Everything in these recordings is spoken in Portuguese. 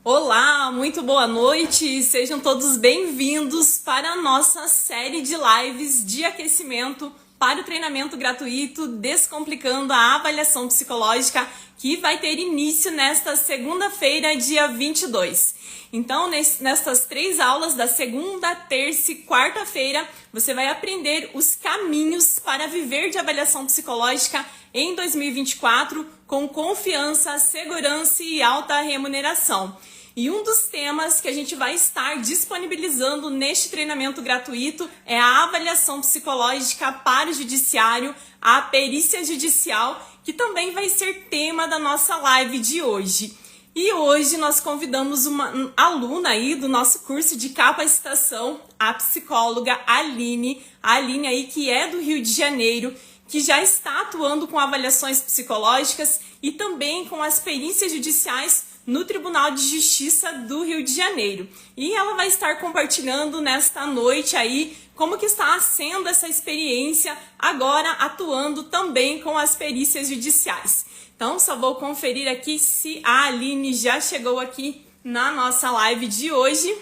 Olá, muito boa noite, sejam todos bem-vindos para a nossa série de lives de aquecimento para o treinamento gratuito Descomplicando a Avaliação Psicológica, que vai ter início nesta segunda-feira, dia 22. Então, nestas 3 aulas da segunda, terça e quarta-feira, você vai aprender os caminhos para viver de avaliação psicológica em 2024 com confiança, segurança e alta remuneração. E um dos temas que a gente vai estar disponibilizando neste treinamento gratuito é a avaliação psicológica para o judiciário, a perícia judicial, que também vai ser tema da nossa live de hoje. E hoje nós convidamos uma aluna aí do nosso curso de capacitação, a psicóloga Aline. A Aline aí que é do Rio de Janeiro, que já está atuando com avaliações psicológicas e também com as perícias judiciais no Tribunal de Justiça do Rio de Janeiro. E ela vai estar compartilhando nesta noite aí como que está sendo essa experiência agora atuando também com as perícias judiciais. Então, só vou conferir aqui se a Aline já chegou aqui na nossa live de hoje.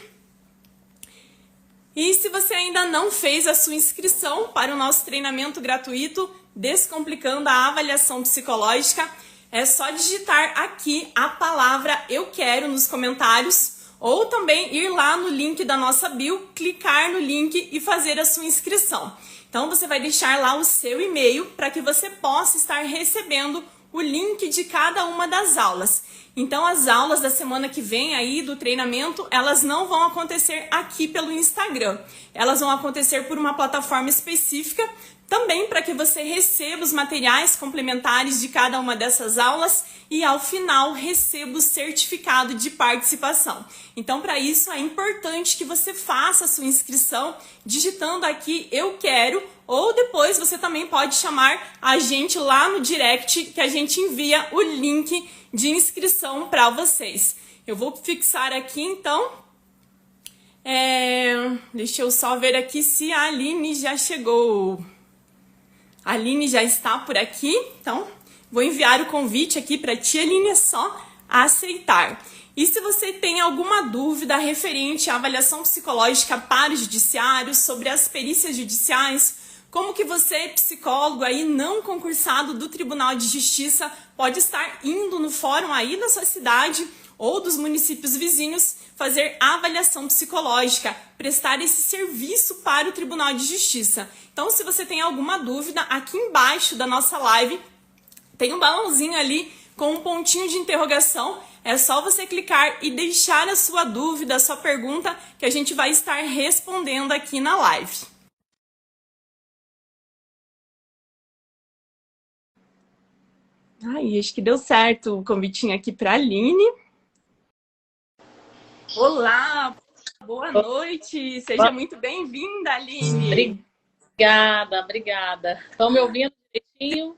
E se você ainda não fez a sua inscrição para o nosso treinamento gratuito Descomplicando a Avaliação Psicológica, é só digitar aqui a palavra eu quero nos comentários ou também ir lá no link da nossa bio, clicar no link e fazer a sua inscrição. Então você vai deixar lá o seu e-mail para que você possa estar recebendo o link de cada uma das aulas. Então as aulas da semana que vem aí do treinamento, elas não vão acontecer aqui pelo Instagram. Elas vão acontecer por uma plataforma específica, também para que você receba os materiais complementares de cada uma dessas aulas e ao final receba o certificado de participação. Então para isso é importante que você faça a sua inscrição digitando aqui eu quero, ou depois você também pode chamar a gente lá no direct que a gente envia o link de inscrição para vocês. Eu vou fixar aqui então, deixa eu só ver aqui se a Aline já chegou. A Aline já está por aqui, então vou enviar o convite aqui para ti, Aline, é só aceitar. E se você tem alguma dúvida referente à avaliação psicológica para o judiciário, sobre as perícias judiciais, como que você, psicólogo aí não concursado do Tribunal de Justiça, pode estar indo no fórum aí da sua cidade ou dos municípios vizinhos fazer avaliação psicológica, prestar esse serviço para o Tribunal de Justiça. Então, se você tem alguma dúvida, aqui embaixo da nossa live tem um balãozinho ali com um pontinho de interrogação. É só você clicar e deixar a sua dúvida, a sua pergunta, que a gente vai estar respondendo aqui na live. Ai, acho que deu certo o convitinho aqui para a Aline. Olá, boa noite, seja muito bem-vinda, Aline. Obrigada. Estão me ouvindo direitinho?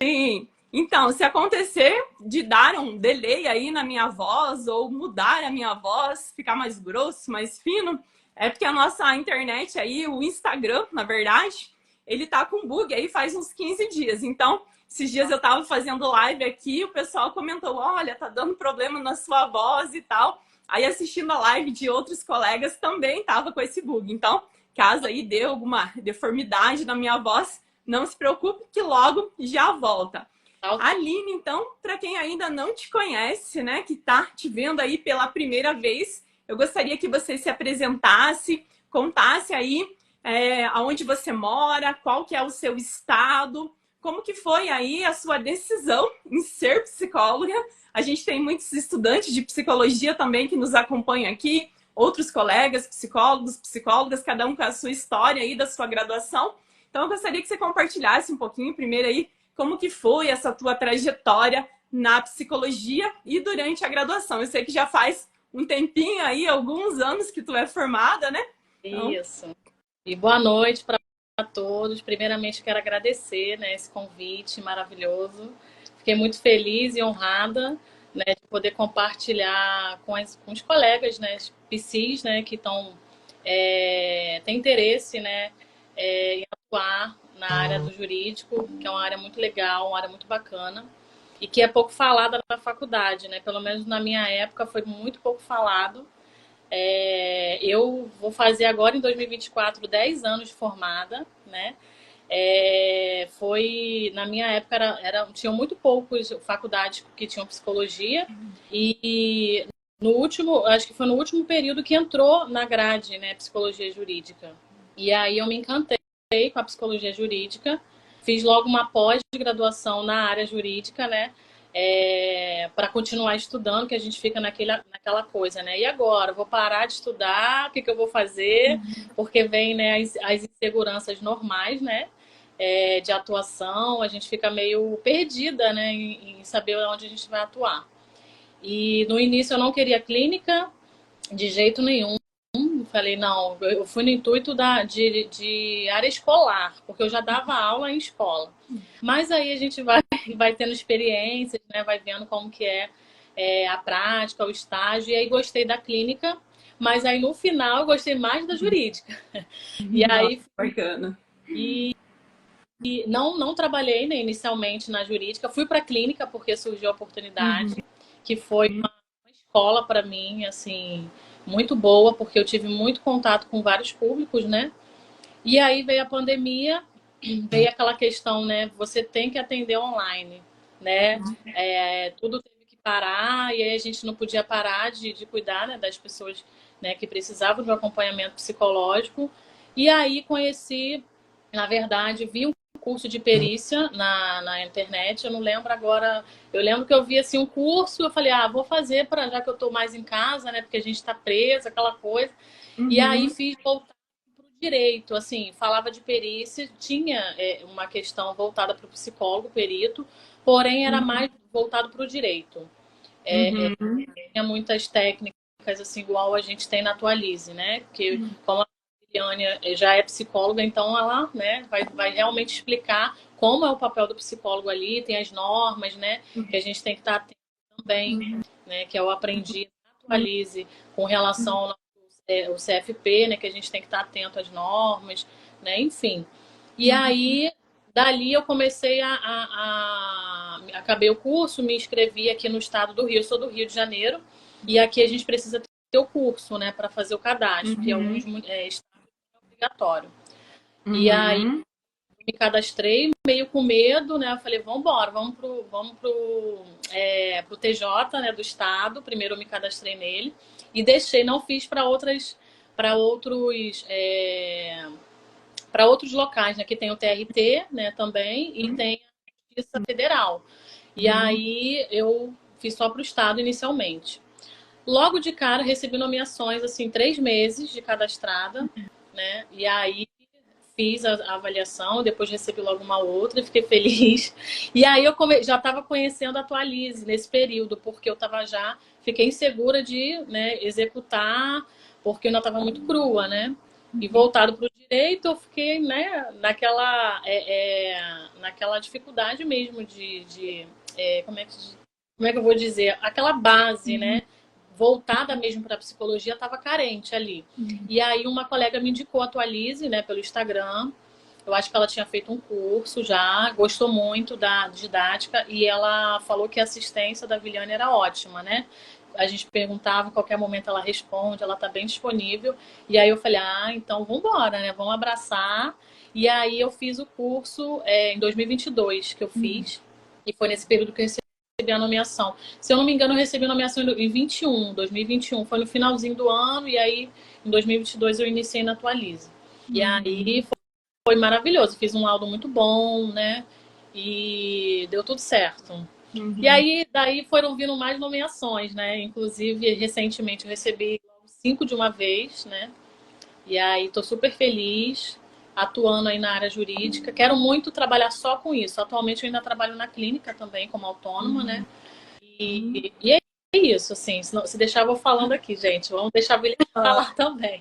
Sim. Então, se acontecer de dar um delay aí na minha voz ou mudar a minha voz, ficar mais grosso, mais fino, é porque a nossa internet aí, o Instagram, na verdade, ele tá com bug aí faz uns 15 dias. Então, esses dias eu tava fazendo live aqui, o pessoal comentou, olha, tá dando problema na sua voz e tal. Aí assistindo a live de outros colegas também tava com esse bug. Então, caso aí dê alguma deformidade na minha voz, não se preocupe que logo já volta. Aline, então, para quem ainda não te conhece, né, que tá te vendo aí pela primeira vez, eu gostaria que você se apresentasse, contasse aí aonde você mora, qual que é o seu estado, como que foi aí a sua decisão em ser psicóloga. A gente tem muitos estudantes de psicologia também que nos acompanham aqui, outros colegas, psicólogos, psicólogas, cada um com a sua história aí da sua graduação. Então, eu gostaria que você compartilhasse um pouquinho primeiro aí como que foi essa tua trajetória na psicologia e durante a graduação. Eu sei que já faz um tempinho aí, alguns anos que tu é formada, né? Isso. E boa noite para todos. Primeiramente, quero agradecer, né, esse convite maravilhoso. Fiquei muito feliz e honrada, né, de poder compartilhar com os colegas, né, PSIs, né, que têm interesse, né, em atuar na área do jurídico, que é uma área muito legal, uma área muito bacana. e que é pouco falada na faculdade, né? Pelo menos na minha época foi muito pouco falado. Eu vou fazer agora em 2024 10 anos de formada, né? Na minha época tinham muito poucos faculdades que tinham psicologia e no último, acho que foi no último período que entrou na grade, né, psicologia jurídica. E aí eu me encantei com a psicologia jurídica, fiz logo uma pós-graduação na área jurídica, né, para continuar estudando, que a gente fica naquela coisa, né? E agora? Vou parar de estudar? O que eu vou fazer? Porque vem, né, as inseguranças normais, né? De atuação, a gente fica meio perdida, né, em saber onde a gente vai atuar. E no início eu não queria clínica de jeito nenhum. Falei, não, eu fui no intuito de área escolar, porque eu já dava aula em escola. Mas aí a gente vai tendo experiências, né, vai vendo como que é a prática, o estágio, e aí gostei da clínica, mas aí no final eu gostei mais da jurídica. E aí, bacana. E não trabalhei, né, inicialmente na jurídica, fui para a clínica porque surgiu a oportunidade, que foi uma escola para mim, assim, muito boa, porque eu tive muito contato com vários públicos, né? E aí veio a pandemia, veio aquela questão, né? Você tem que atender online, né? Tudo teve que parar, e aí a gente não podia parar de cuidar, né, das pessoas, né, que precisavam de um acompanhamento psicológico. E aí conheci, na verdade, vi um curso de perícia na internet, eu não lembro agora, eu lembro que eu vi assim um curso, eu falei, vou fazer já que eu tô mais em casa, né, porque a gente tá presa, aquela coisa. E aí fiz voltar pro direito, assim, falava de perícia, tinha uma questão voltada para o psicólogo, perito, porém era mais voltado para o direito. Tinha muitas técnicas, assim, igual a gente tem na Atualize, né, que como a Liliane já é psicóloga, então ela, né, vai realmente explicar como é o papel do psicólogo ali, tem as normas, né, que a gente tem que estar atento também, né, que eu aprendi na Atualize com relação ao CFP, né, que a gente tem que estar atento às normas, né, enfim. E aí, dali eu comecei acabei o curso, me inscrevi aqui no estado do Rio, eu sou do Rio de Janeiro, e aqui a gente precisa ter o curso, né, para fazer o cadastro, que alguns estados é obrigatório. E aí me cadastrei meio com medo, né? Eu falei, vamos embora, vamos pro TJ, né, do estado. Primeiro eu me cadastrei nele e deixei, não fiz para outros locais, né? Que tem o TRT, né, também, e tem a Justiça Federal. E aí eu fiz só para o estado inicialmente. Logo de cara recebi nomeações, assim, 3 meses de cadastrada, né? E aí fiz a avaliação, depois recebi logo uma outra, fiquei feliz. E aí eu já estava conhecendo a Atualize nesse período, porque eu fiquei insegura de, né, executar, porque eu ainda estava muito crua, né? E voltado para o direito, eu fiquei, né, naquela dificuldade mesmo como é que eu vou dizer? Aquela base, né? Voltada mesmo para a psicologia, estava carente ali. E aí uma colega me indicou a Atualize, né, pelo Instagram. Eu acho que ela tinha feito um curso já, gostou muito da didática e ela falou que a assistência da Viliane era ótima, né? A gente perguntava, em qualquer momento ela responde, ela está bem disponível. E aí eu falei, então vamos embora, né? Vamos abraçar. E aí eu fiz o curso em 2022 que eu fiz. E foi nesse período que eu recebi a nomeação. Se eu não me engano, eu recebi a nomeação em 2021. Foi no finalzinho do ano, e aí em 2022 eu iniciei na Atualize. E aí foi maravilhoso. Fiz um laudo muito bom, né? E deu tudo certo. E aí, daí foram vindo mais nomeações, né? Inclusive, recentemente eu recebi 5 de uma vez, né? E aí tô super feliz, atuando aí na área jurídica. Quero muito trabalhar só com isso. Atualmente eu ainda trabalho na clínica também, como autônoma, né? E é isso, assim. Se deixar, eu vou falando aqui, gente. Vamos deixar a Vilha falar também.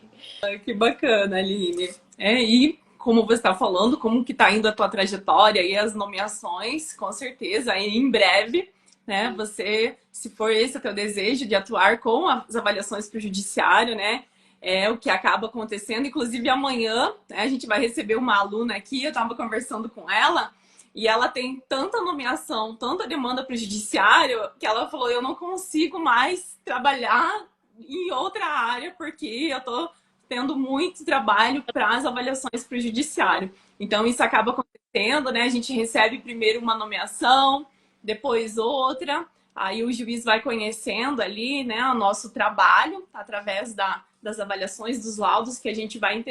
Que bacana, Aline. E como você está falando, como que está indo a tua trajetória e as nomeações, com certeza, aí em breve, né? Você, se for esse o teu desejo de atuar com as avaliações para o judiciário, né? É o que acaba acontecendo. Inclusive, amanhã, né, a gente vai receber uma aluna aqui, eu estava conversando com ela, E ela tem tanta nomeação, tanta demanda para o judiciário, que ela falou: eu não consigo mais trabalhar em outra área, porque eu estou tendo muito trabalho para as avaliações para o judiciário. Então, isso acaba acontecendo, né? A gente recebe primeiro uma nomeação, depois outra, aí o juiz vai conhecendo ali, né, o nosso trabalho através das avaliações dos laudos que a gente vai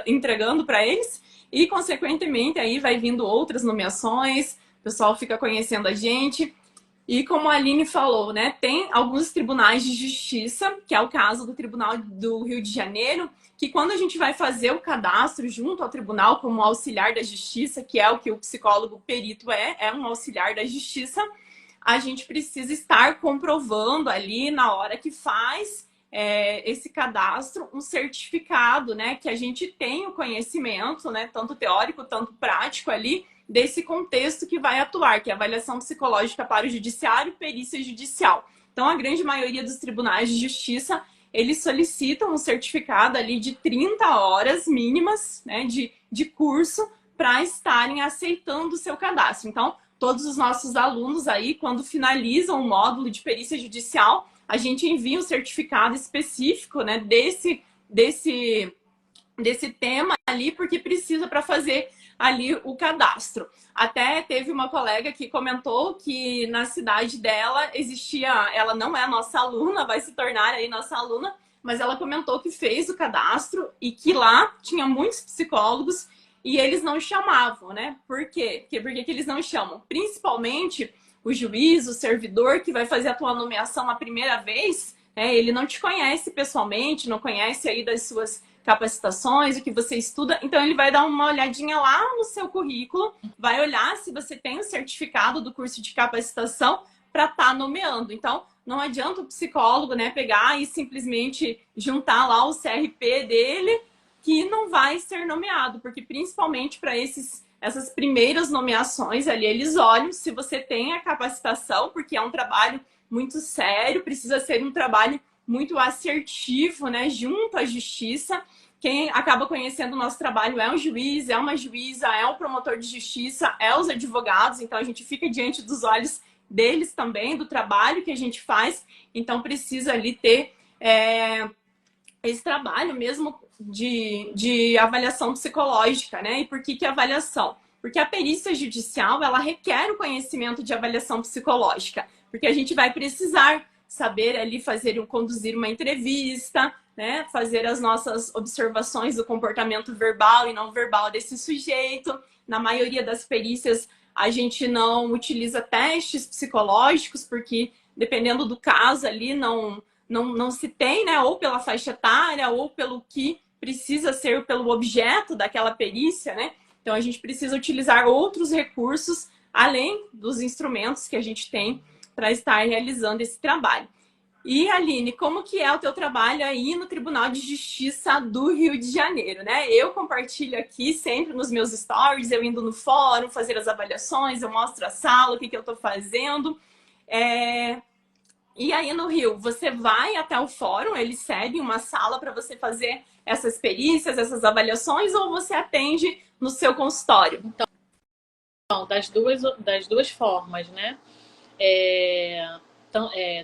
entregando para eles e, consequentemente, aí vai vindo outras nomeações, o pessoal fica conhecendo a gente. E como a Aline falou, né, tem alguns tribunais de justiça, que é o caso do Tribunal do Rio de Janeiro, que quando a gente vai fazer o cadastro junto ao tribunal como auxiliar da justiça, que é o que o psicólogo perito é um auxiliar da justiça, a gente precisa estar comprovando ali na hora que faz esse cadastro um certificado, né, que a gente tem o conhecimento, né, tanto teórico, tanto prático ali, desse contexto que vai atuar, que é avaliação psicológica para o judiciário e perícia judicial. Então, a grande maioria dos tribunais de justiça, eles solicitam um certificado ali de 30 horas mínimas, né, de curso para estarem aceitando o seu cadastro. Então, todos os nossos alunos aí, quando finalizam o módulo de perícia judicial, a gente envia um certificado específico, né, desse tema ali, porque precisa para fazer ali o cadastro. Até teve uma colega que comentou que na cidade dela existia, ela não é nossa aluna, vai se tornar aí nossa aluna, mas ela comentou que fez o cadastro e que lá tinha muitos psicólogos e eles não chamavam, né? Por quê? Por que eles não chamam? Principalmente o juiz, o servidor que vai fazer a tua nomeação a primeira vez, ele não te conhece pessoalmente, não conhece aí das suas capacitações, o que você estuda, então ele vai dar uma olhadinha lá no seu currículo, vai olhar se você tem o certificado do curso de capacitação para estar nomeando. Então, não adianta o psicólogo, né, pegar e simplesmente juntar lá o CRP dele, que não vai ser nomeado, porque principalmente para essas primeiras nomeações ali, eles olham se você tem a capacitação, porque é um trabalho muito sério, precisa ser um trabalho muito assertivo, né, junto à justiça. Quem acaba conhecendo o nosso trabalho é um juiz, é uma juíza, é o promotor de justiça, é os advogados, então a gente fica diante dos olhos deles também, do trabalho que a gente faz, então precisa ali ter esse trabalho mesmo de avaliação psicológica, né? E por que avaliação? Porque a perícia judicial, ela requer o conhecimento de avaliação psicológica, porque a gente vai precisar saber ali conduzir uma entrevista, né? Fazer as nossas observações do comportamento verbal e não verbal desse sujeito. Na maioria das perícias, a gente não utiliza testes psicológicos, porque dependendo do caso ali, não se tem, né? Ou pela faixa etária, ou pelo que precisa ser pelo objeto daquela perícia, né? Então, a gente precisa utilizar outros recursos, além dos instrumentos que a gente tem para estar realizando esse trabalho. E, Aline, como que é o teu trabalho aí no Tribunal de Justiça do Rio de Janeiro, né? Eu compartilho aqui sempre nos meus stories, eu indo no fórum, fazer as avaliações, eu mostro a sala, o que eu estou fazendo. E aí no Rio, você vai até o fórum, eles cedem uma sala para você fazer essas perícias, essas avaliações, ou você atende no seu consultório? Então, das duas formas, né?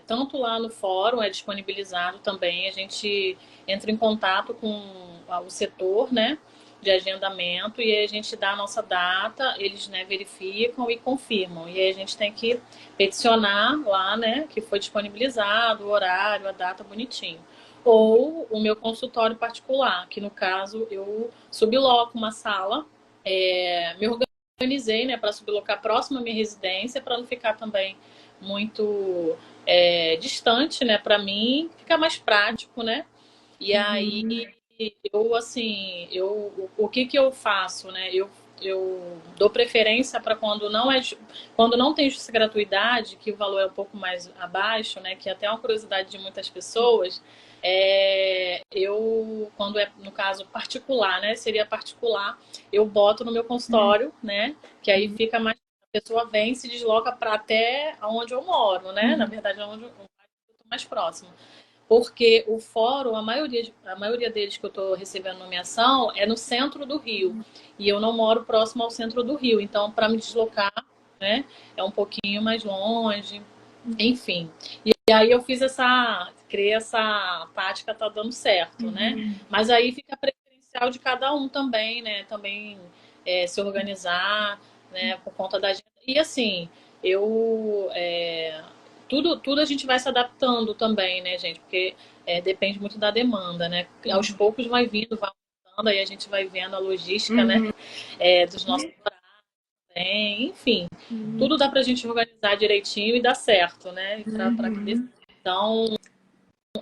Tanto lá no fórum é disponibilizado também, a gente entra em contato com o setor, né, de agendamento, e aí a gente dá a nossa data, eles, né, verificam e confirmam, e aí a gente tem que peticionar lá, né, que foi disponibilizado o horário, a data bonitinho. Ou o meu consultório particular, que no caso eu subloco uma sala, me organizei, né, para sublocar próximo à minha residência, para não ficar também muito distante, né, para mim, fica mais prático, né? E aí o que eu faço, né? Eu dou preferência para quando não tem justiça gratuidade, que o valor é um pouco mais abaixo, né? Que é até uma curiosidade de muitas pessoas. Quando é no caso particular, né? Seria particular, eu boto no meu consultório, né? Que aí fica mais, a pessoa vem e se desloca para até onde eu moro, né? Na verdade, é onde eu estou mais próximo. porque o fórum, a maioria deles que eu estou recebendo nomeação é no centro do Rio. E eu não moro próximo ao centro do Rio. Então, para me deslocar, né, é um pouquinho mais longe. Enfim. E aí eu criei essa tática, tá dando certo, né? Mas aí fica a preferencial de cada um também, né? Também se organizar, né? Por conta da agenda. E assim, eu tudo a gente vai se adaptando também, né, gente? Porque depende muito da demanda, né? Aos poucos vai aumentando, aí a gente vai vendo a logística, né? Dos nossos horários, enfim. Tudo dá pra gente organizar direitinho e dar certo, né? Pra que dê certo. Então,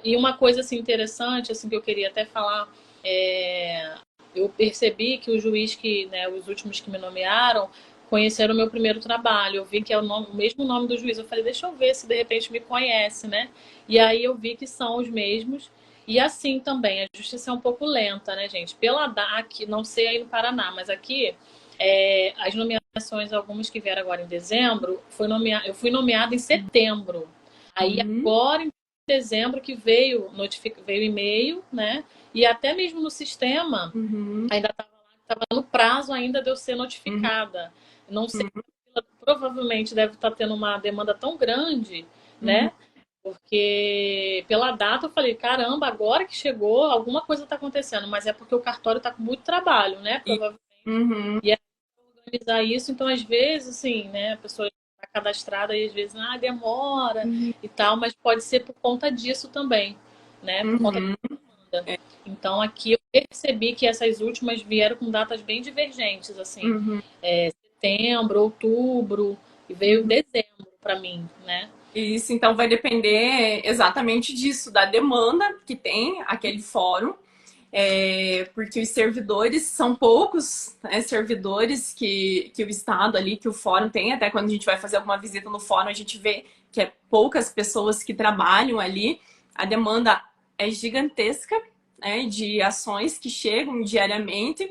e uma coisa assim interessante, assim, que eu queria até falar, eu percebi que o juiz que, né, os últimos que me nomearam, conheceram o meu primeiro trabalho. Eu vi que é o mesmo nome do juiz. Eu falei, deixa eu ver se de repente me conhece, né? E aí eu vi que são os mesmos. E assim também, a justiça é um pouco lenta, né, gente? Aqui, não sei aí no Paraná, mas aqui as nomeações, algumas que vieram agora em dezembro, eu fui nomeada em setembro. Aí agora em dezembro que veio e-mail, né? E até mesmo no sistema ainda estava no prazo ainda de eu ser notificada. Não sei, provavelmente deve estar tendo uma demanda tão grande, né? Porque pela data eu falei, caramba, agora que chegou, alguma coisa está acontecendo, mas é porque o cartório está com muito trabalho, né? Provavelmente. E é organizar isso, então às vezes, assim, né, a pessoa está cadastrada e às vezes demora e tal, mas pode ser por conta disso também, né? Por conta da demanda. Então aqui eu percebi que essas últimas vieram com datas bem divergentes, assim, setembro, outubro, e veio dezembro para mim, né? Isso, então vai depender exatamente disso, da demanda que tem aquele fórum, porque os servidores são poucos, né, servidores que o Estado ali, que o fórum tem, até quando a gente vai fazer alguma visita no fórum, a gente vê que é poucas pessoas que trabalham ali, a demanda é gigantesca, né, de ações que chegam diariamente.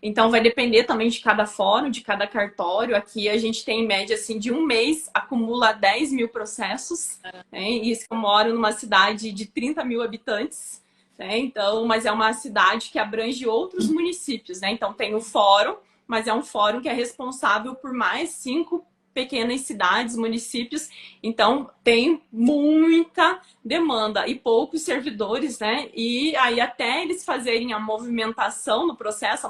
Então, vai depender também de cada fórum, de cada cartório. Aqui a gente tem, em média, assim, de um mês, acumula 10 mil processos. Né? E isso eu moro numa cidade de 30 mil habitantes. Né? Então, mas é uma cidade que abrange outros municípios. Né? Então, tem o fórum, mas é um fórum que é responsável por mais 5 pequenas cidades, municípios. Então, tem muita demanda e poucos servidores, né? E aí até eles fazerem a movimentação no processo,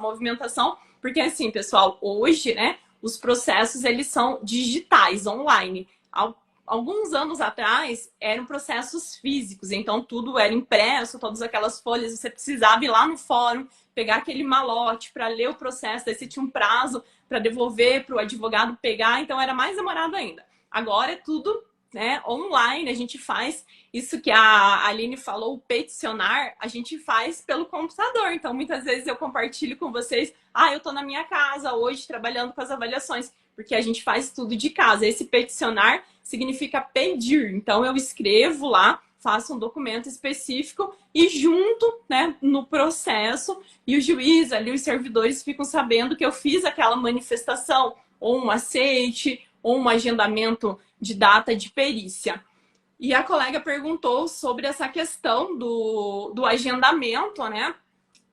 porque assim, pessoal, hoje, né, os processos eles são digitais, online. Alguns anos atrás eram processos físicos, então tudo era impresso, todas aquelas folhas, você precisava ir lá no fórum, pegar aquele malote para ler o processo, daí você tinha um prazo para devolver para o advogado pegar, então era mais demorado ainda. Agora é tudo, né, online, a gente faz isso que a Aline falou, o peticionar, a gente faz pelo computador. Então, muitas vezes eu compartilho com vocês, eu tô na minha casa hoje trabalhando com as avaliações, porque a gente faz tudo de casa. Esse peticionar significa pedir. Então, eu escrevo lá, faço um documento específico e junto, né, no processo, e o juiz ali, os servidores ficam sabendo que eu fiz aquela manifestação, ou um aceite, ou um agendamento de data de perícia. E a colega perguntou sobre essa questão do agendamento, né?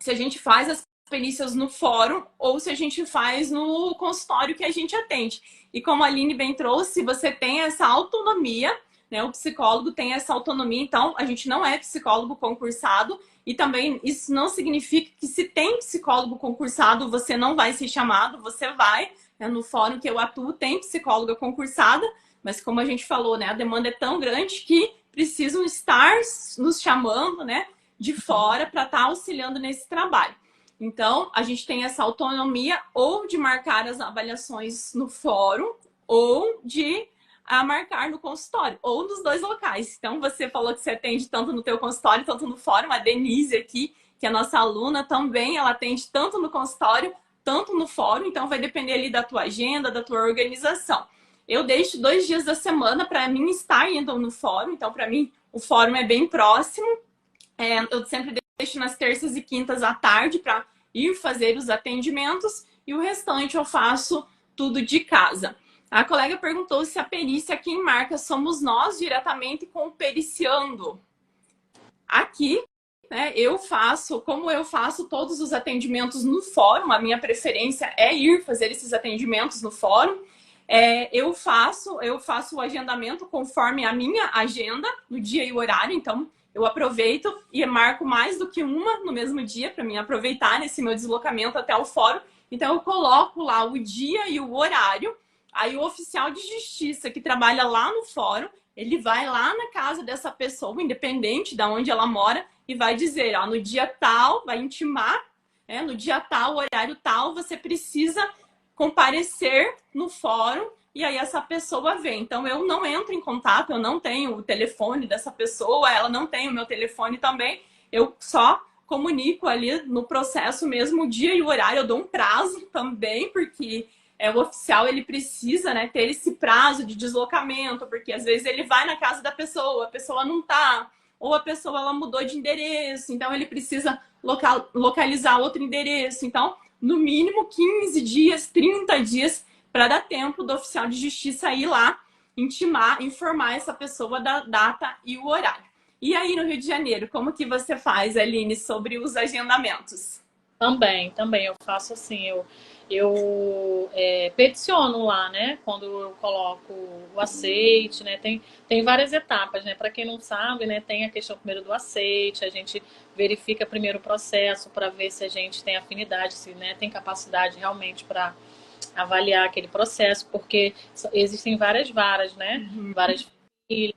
Se a gente faz as perícias no fórum ou se a gente faz no consultório que a gente atende. E como a Aline bem trouxe, você tem essa autonomia, né? O psicólogo tem essa autonomia, então a gente não é psicólogo concursado e também isso não significa que se tem psicólogo concursado, você não vai ser chamado, você vai. Né? No fórum que eu atuo tem psicóloga concursada, mas como a gente falou, né, a demanda é tão grande que precisam estar nos chamando, né, de fora para estar auxiliando nesse trabalho. Então, a gente tem essa autonomia ou de marcar as avaliações no fórum ou de marcar no consultório, ou nos dois locais. Então, você falou que você atende tanto no teu consultório, tanto no fórum. A Denise aqui, que é a nossa aluna, também ela atende tanto no consultório, tanto no fórum. Então, vai depender ali da tua agenda, da tua organização. Eu deixo 2 dias da semana para mim estar indo no fórum. Então, para mim, o fórum é bem próximo. Eu sempre deixo nas terças e quintas à tarde para ir fazer os atendimentos. E o restante eu faço tudo de casa. A colega perguntou se a perícia quem marca somos nós diretamente com o periciando. aqui, né, como eu faço todos os atendimentos no fórum, a minha preferência é ir fazer esses atendimentos no fórum. Eu faço o agendamento conforme a minha agenda, no dia e o horário, então eu aproveito e marco mais do que uma no mesmo dia para mim aproveitar esse meu deslocamento até o fórum. Então eu coloco lá o dia e o horário, aí o oficial de justiça que trabalha lá no fórum, ele vai lá na casa dessa pessoa, independente de onde ela mora, e vai dizer, ó, no dia tal, vai intimar, né, no dia tal, horário tal, você precisa comparecer no fórum, e aí essa pessoa vem. Então eu não entro em contato, eu não tenho o telefone dessa pessoa, ela não tem o meu telefone também, eu só comunico ali no processo mesmo o dia e o horário, eu dou um prazo também, porque o oficial ele precisa, né, ter esse prazo de deslocamento, porque às vezes ele vai na casa da pessoa, a pessoa não tá, ou a pessoa ela mudou de endereço, então ele precisa localizar outro endereço. Então, no mínimo 15 dias, 30 dias, para dar tempo do oficial de justiça ir lá, intimar, informar essa pessoa da data e o horário. E aí, no Rio de Janeiro, como que você faz, Aline, sobre os agendamentos? Também eu faço assim, eu peticiono lá, né? Quando eu coloco o aceite, né? Tem várias etapas, né? Para quem não sabe, né? Tem a questão primeiro do aceite, a gente verifica primeiro o processo para ver se a gente tem afinidade, se, né, tem capacidade realmente para avaliar aquele processo, porque existem várias varas, né? Várias famílias,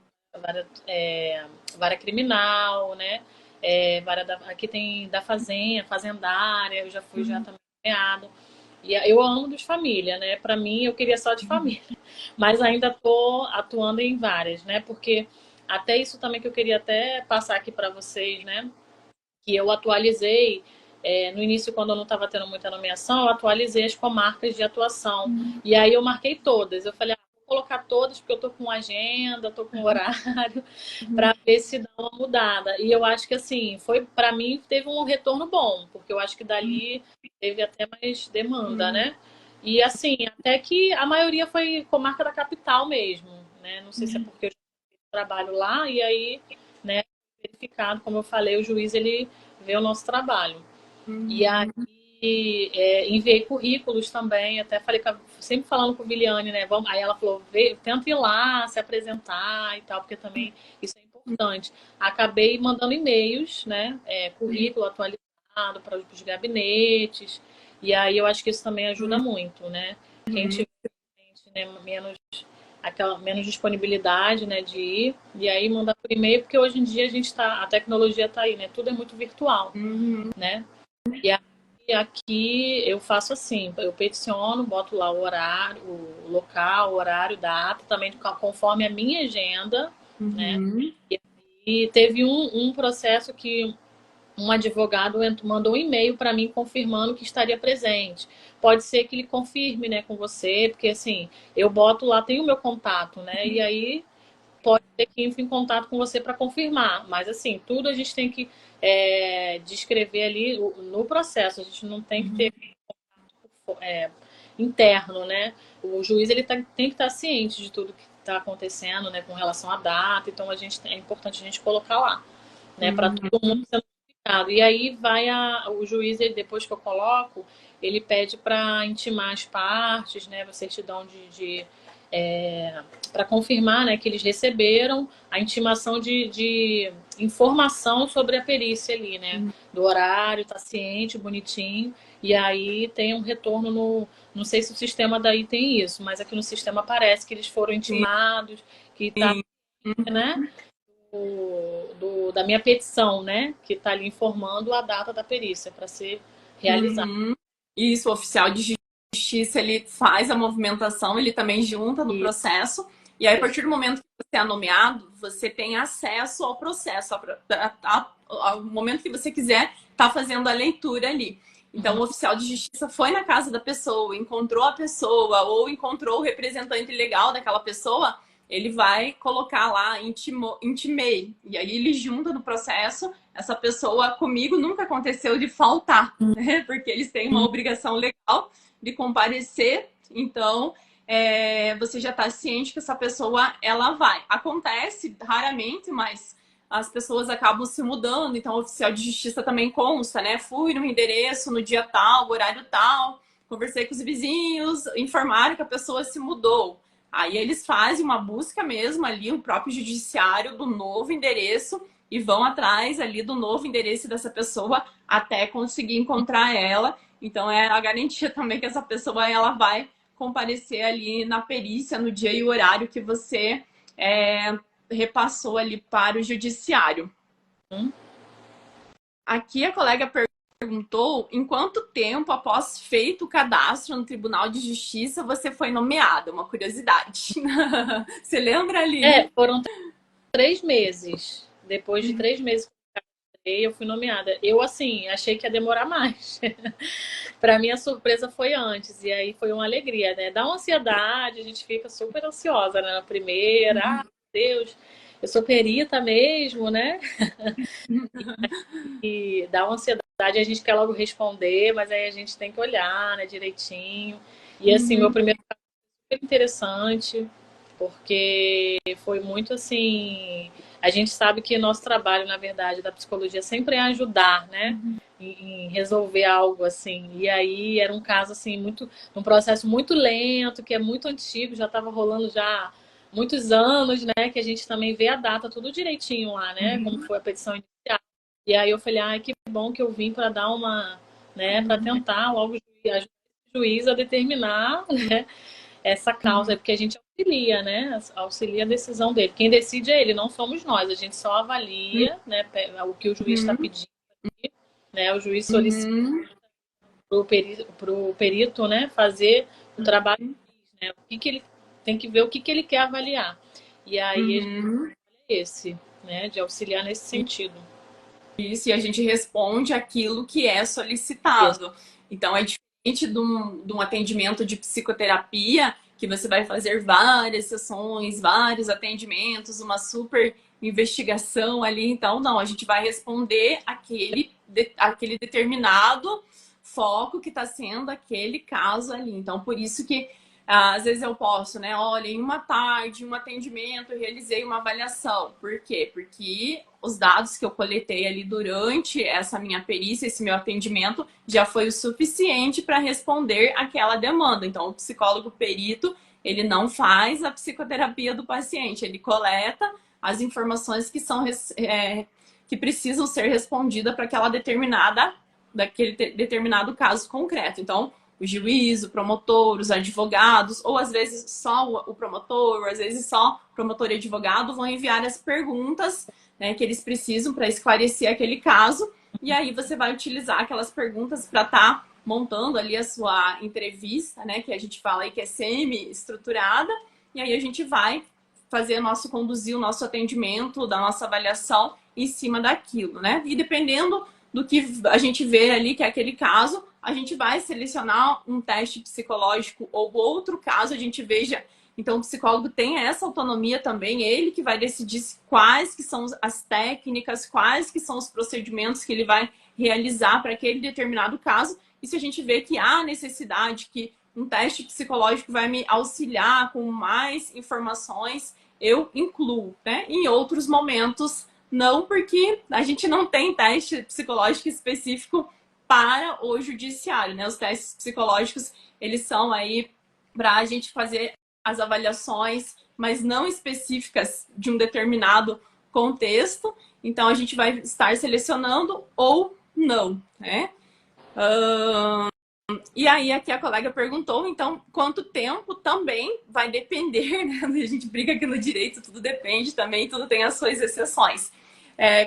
vara criminal, né? Aqui tem da fazenda, fazendária, eu já fui já também nomeada. E eu amo dos família, né? Para mim, eu queria só de família. Mas ainda tô atuando em várias, né? Porque até isso também que eu queria até passar aqui para vocês, né? Que eu atualizei, no início, quando eu não estava tendo muita nomeação, eu atualizei as comarcas de atuação. E aí eu marquei todas. Eu falei, vou colocar todas, porque eu tô com agenda, tô com horário, para ver se dá uma mudada. E eu acho que, assim, para mim, teve um retorno bom, porque eu acho que dali teve até mais demanda, né? E, assim, até que a maioria foi comarca da capital mesmo, né? Não sei se é porque eu trabalho lá, e aí, né, verificado, como eu falei, o juiz, ele vê o nosso trabalho. E aí, enviei currículos também, até falei, sempre falando com a Viliane, né? Aí ela falou, tenta ir lá, se apresentar e tal, porque também isso é importante. Acabei mandando e-mails, né? Currículo atualizado para os gabinetes, e aí eu acho que isso também ajuda muito, né? Quem tiver, né, menos disponibilidade, né, de ir, e aí mandar por e-mail, porque hoje em dia a tecnologia está aí, né? Tudo é muito virtual, né? E aqui eu faço assim, eu peticiono, boto lá o horário, o local, o horário, data, também conforme a minha agenda, né? E teve um processo que um advogado mandou um e-mail para mim confirmando que estaria presente. Pode ser que ele confirme, né, com você, porque assim, eu boto lá, tem o meu contato, né? E aí pode ser que entre em contato com você para confirmar. Mas assim, tudo a gente tem que descrever ali no processo. A gente não tem que ter interno, né? O juiz ele tem que estar ciente de tudo que está acontecendo, né, com relação à data. Então é importante a gente colocar lá, né, para todo mundo ser notificado. E aí o juiz, depois que eu coloco, ele pede para intimar as partes, né, a certidão para confirmar, né, que eles receberam a intimação de informação sobre a perícia ali, né, do horário, tá ciente, bonitinho, e aí tem um retorno não sei se o sistema daí tem isso, mas aqui no sistema parece que eles foram intimados, que tá, né, da minha petição, né, que tá ali informando a data da perícia para ser realizada. Isso, o oficial de justiça, ele faz a movimentação, ele também junta no processo, e aí a partir do momento que você é nomeado, você tem acesso ao processo, ao momento que você quiser estar fazendo a leitura ali. Então, o oficial de justiça foi na casa da pessoa, encontrou a pessoa, ou encontrou o representante legal daquela pessoa, ele vai colocar lá, intimei, e aí ele junta no processo. Essa pessoa, comigo, nunca aconteceu de faltar, né? Porque eles têm uma obrigação legal de comparecer, então você já está ciente que essa pessoa, ela vai. Acontece raramente, mas as pessoas acabam se mudando, então o oficial de justiça também consta, né? Fui no endereço no dia tal, horário tal, conversei com os vizinhos, informaram que a pessoa se mudou. Aí eles fazem uma busca mesmo ali, o próprio judiciário, do novo endereço e vão atrás ali do novo endereço dessa pessoa até conseguir encontrar ela. Então é a garantia também que essa pessoa ela vai comparecer ali na perícia no dia e horário que você repassou ali para o judiciário. Aqui a colega perguntou em quanto tempo após feito o cadastro no Tribunal de Justiça você foi nomeada. Uma curiosidade. Você lembra, Aline? Foram 3 meses. Depois de 3 meses que eu fui nomeada. Eu, assim, achei que ia demorar mais. Para mim, a surpresa foi antes. E aí foi uma alegria, né? Dá uma ansiedade, a gente fica super ansiosa, né? Na primeira. Ah, meu Deus, eu sou perita mesmo, né? E dá uma ansiedade, a gente quer logo responder, mas aí a gente tem que olhar, né, direitinho. E assim, meu primeiro caso foi super interessante, porque foi muito assim. A gente sabe que nosso trabalho, na verdade, da psicologia sempre é ajudar, né? Em resolver algo assim. E aí era um caso assim, um processo muito lento, que é muito antigo, já estava rolando já muitos anos, né? Que a gente também vê a data tudo direitinho lá, né? Como foi a petição inicial. E aí eu falei, ai, que bom que eu vim para dar uma, né, para tentar logo ajudar o juiz a determinar, né, essa causa, porque a gente auxilia, né, auxilia a decisão dele. Quem decide é ele, não somos nós, a gente só avalia, né, o que o juiz está pedindo, né, o juiz solicita para o perito, né, fazer o trabalho, né, o que ele tem que ver, o que ele quer avaliar. E aí a gente esse, né, de auxiliar nesse sentido. Isso, e a gente responde aquilo que é solicitado. Então, é diferente de um atendimento de psicoterapia, que você vai fazer várias sessões, vários atendimentos, uma super investigação ali. Então, não, a gente vai responder aquele determinado foco que está sendo aquele caso ali. Então, por isso que às vezes eu posso, né? Olha, em uma tarde, um atendimento, eu realizei uma avaliação. Por quê? Porque os dados que eu coletei ali durante essa minha perícia, esse meu atendimento, já foi o suficiente para responder aquela demanda. Então, o psicólogo perito, ele não faz a psicoterapia do paciente, ele coleta as informações que são que precisam ser respondidas para daquele determinado caso concreto. Então, o juiz, o promotor, os advogados, ou às vezes só o promotor, ou às vezes só promotor e advogado vão enviar as perguntas, né, que eles precisam para esclarecer aquele caso, e aí você vai utilizar aquelas perguntas para estar montando ali a sua entrevista, né, que a gente fala aí que é semi-estruturada, e aí a gente vai conduzir o nosso atendimento, da nossa avaliação em cima daquilo, né? E dependendo do que a gente vê ali, que é aquele caso, a gente vai selecionar um teste psicológico ou outro caso a gente veja. Então, o psicólogo tem essa autonomia também, ele que vai decidir quais que são as técnicas, quais que são os procedimentos que ele vai realizar para aquele determinado caso. E se a gente vê que há necessidade, que um teste psicológico vai me auxiliar com mais informações, eu incluo, né? Em outros momentos, não, porque a gente não tem teste psicológico específico para o judiciário, né? Os testes psicológicos, eles são aí para a gente fazer as avaliações, mas não específicas de um determinado contexto. Então, a gente vai estar selecionando ou não, né? E aí, aqui a colega perguntou, então, quanto tempo também vai depender, né? A gente briga aqui no direito, tudo depende também, tudo tem as suas exceções.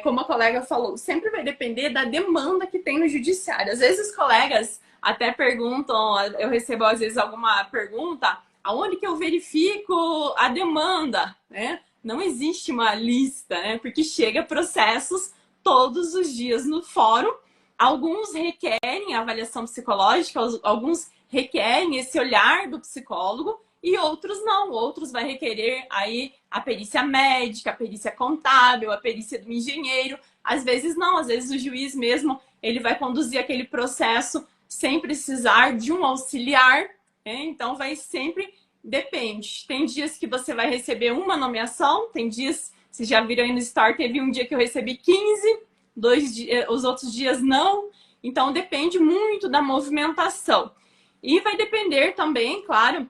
Como a colega falou, sempre vai depender da demanda que tem no judiciário. Às vezes os colegas até perguntam, eu recebo às vezes alguma pergunta, aonde que eu verifico a demanda, né? Não existe uma lista, né? Porque chega processos todos os dias no fórum. Alguns requerem avaliação psicológica, alguns requerem esse olhar do psicólogo, e outros não, outros vai requerer aí a perícia médica, a perícia contábil, a perícia do engenheiro. Às vezes não, às vezes o juiz mesmo, ele vai conduzir aquele processo sem precisar de um auxiliar, né? Então vai sempre, depende. Tem dias que você vai receber uma nomeação, tem dias Vocês já viram aí no Store, teve um dia que eu recebi 15, os outros dias não. Então, depende muito da movimentação. E vai depender também, claro,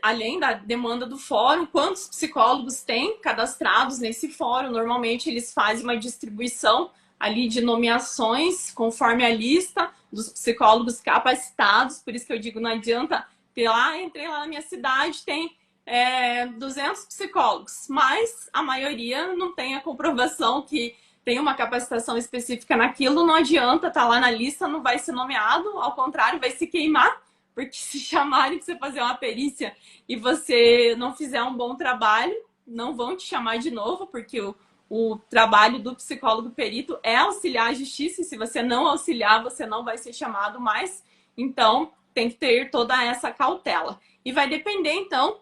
além da demanda do fórum, quantos psicólogos tem cadastrados nesse fórum. Normalmente, eles fazem uma distribuição ali de nomeações conforme a lista dos psicólogos capacitados. Por isso que eu digo, não adianta ter lá, entrei lá na minha cidade, tem 200 psicólogos, mas a maioria não tem a comprovação que tem uma capacitação específica naquilo, não adianta, estar lá na lista, não vai ser nomeado, ao contrário, vai se queimar, porque se chamarem para você fazer uma perícia e você não fizer um bom trabalho, não vão te chamar de novo, porque o trabalho do psicólogo perito é auxiliar a justiça, e se você não auxiliar, você não vai ser chamado mais. Então, tem que ter toda essa cautela. E vai depender, então,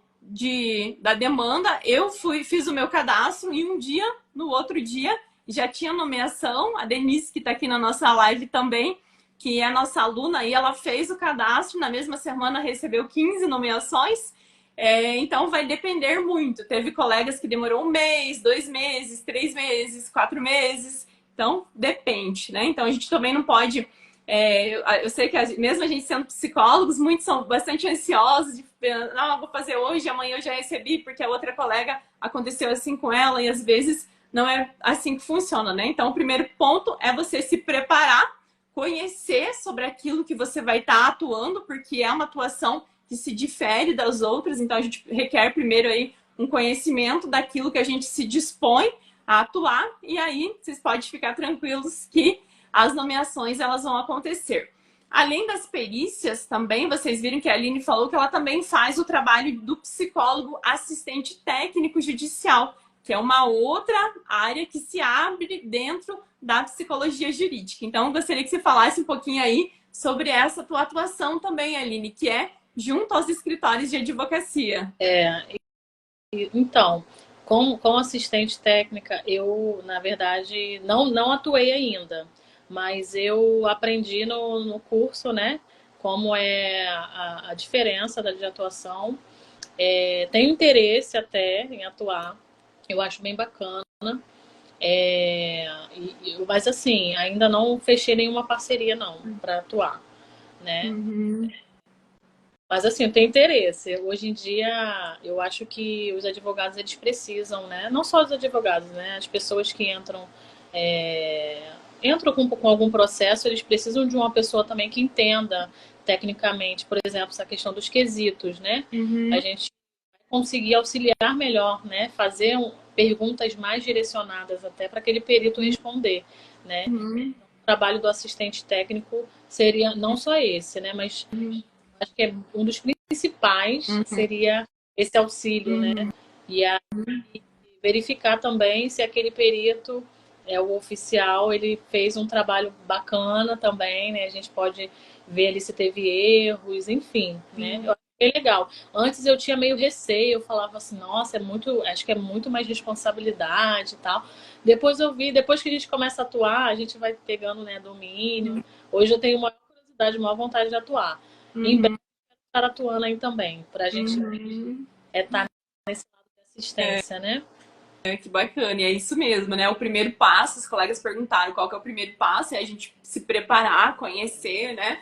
da demanda. Eu fiz o meu cadastro e um dia, no outro dia, já tinha nomeação. A Denise, que está aqui na nossa live também, que é nossa aluna, e ela fez o cadastro, na mesma semana recebeu 15 nomeações. Então vai depender muito. Teve colegas que demorou 1 mês, 2 meses, 3 meses, 4 meses. Então depende, né? Então a gente também não pode... eu sei que mesmo a gente sendo psicólogos, muitos são bastante ansiosos de não, vou fazer hoje, amanhã eu já recebi, porque a outra colega aconteceu assim com ela, e às vezes não é assim que funciona, né? Então o primeiro ponto é você se preparar, conhecer sobre aquilo que você vai estar atuando, porque é uma atuação que se difere das outras, então a gente requer primeiro aí um conhecimento daquilo que a gente se dispõe a atuar, e aí vocês podem ficar tranquilos que as nomeações elas vão acontecer. Além das perícias também, vocês viram que a Aline falou que ela também faz o trabalho do psicólogo assistente técnico judicial, que é uma outra área que se abre dentro da psicologia jurídica. Então, eu gostaria que você falasse um pouquinho aí sobre essa tua atuação também, Aline, que é junto aos escritórios de advocacia. Então, como assistente técnica, eu, na verdade, não atuei ainda, mas eu aprendi no curso, né, como é a diferença de atuação. Tenho interesse até em atuar, eu acho bem bacana. Mas assim, ainda não fechei nenhuma parceria não para atuar, né? Uhum. Mas assim, eu tenho interesse. Hoje em dia, eu acho que os advogados eles precisam, né? Não só os advogados, né? As pessoas que entram com algum processo, eles precisam de uma pessoa também que entenda tecnicamente, por exemplo, essa questão dos quesitos, né? Uhum. A gente conseguir auxiliar melhor, né? Fazer perguntas mais direcionadas até para aquele perito responder, né? Uhum. O trabalho do assistente técnico seria não só esse, né? Mas acho que um dos principais seria esse auxílio, né? E aí verificar também se aquele perito, o oficial, ele fez um trabalho bacana também, né? A gente pode ver ali se teve erros, enfim, né? Eu acho que é legal. Antes eu tinha meio receio, eu falava assim, nossa, acho que é muito mais responsabilidade e tal. Depois eu vi, depois que a gente começa a atuar, a gente vai pegando, né, domínio. Hoje eu tenho maior curiosidade, maior vontade de atuar. Em breve eu vou estar atuando aí também, pra gente estar nesse lado de assistência, né? Que bacana, e é isso mesmo, né? O primeiro passo, os colegas perguntaram qual que é o primeiro passo, é a gente se preparar, conhecer, né?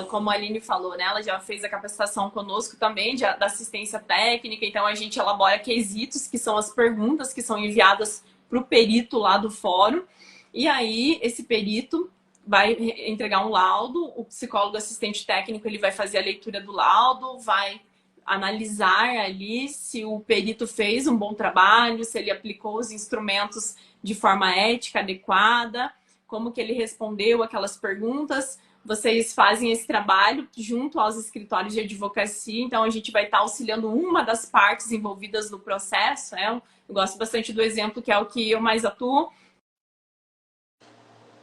Como a Aline falou, né? Ela já fez a capacitação conosco também da assistência técnica, então a gente elabora quesitos, que são as perguntas que são enviadas para o perito lá do fórum, e aí esse perito vai entregar um laudo, o psicólogo assistente técnico ele vai fazer a leitura do laudo, vai analisar ali se o perito fez um bom trabalho, se ele aplicou os instrumentos de forma ética, adequada, como que ele respondeu aquelas perguntas. Vocês fazem esse trabalho junto aos escritórios de advocacia, então a gente vai estar auxiliando uma das partes envolvidas no processo. Eu gosto bastante do exemplo que é o que eu mais atuo. O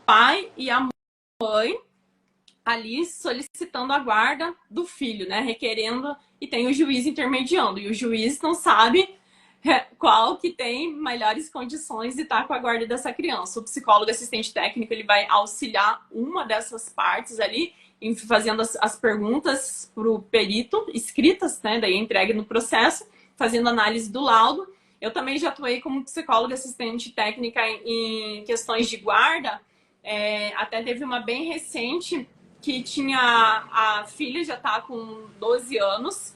pai e a mãe ali solicitando a guarda do filho, né? Requerendo, e tem o juiz intermediando. E o juiz não sabe qual que tem melhores condições de estar com a guarda dessa criança. O psicólogo assistente técnico ele vai auxiliar uma dessas partes ali, fazendo as perguntas para o perito, escritas, né? Daí entregue no processo, fazendo análise do laudo. Eu também já atuei como psicóloga assistente técnica em questões de guarda. Até teve uma bem recente que tinha a filha já tá com 12 anos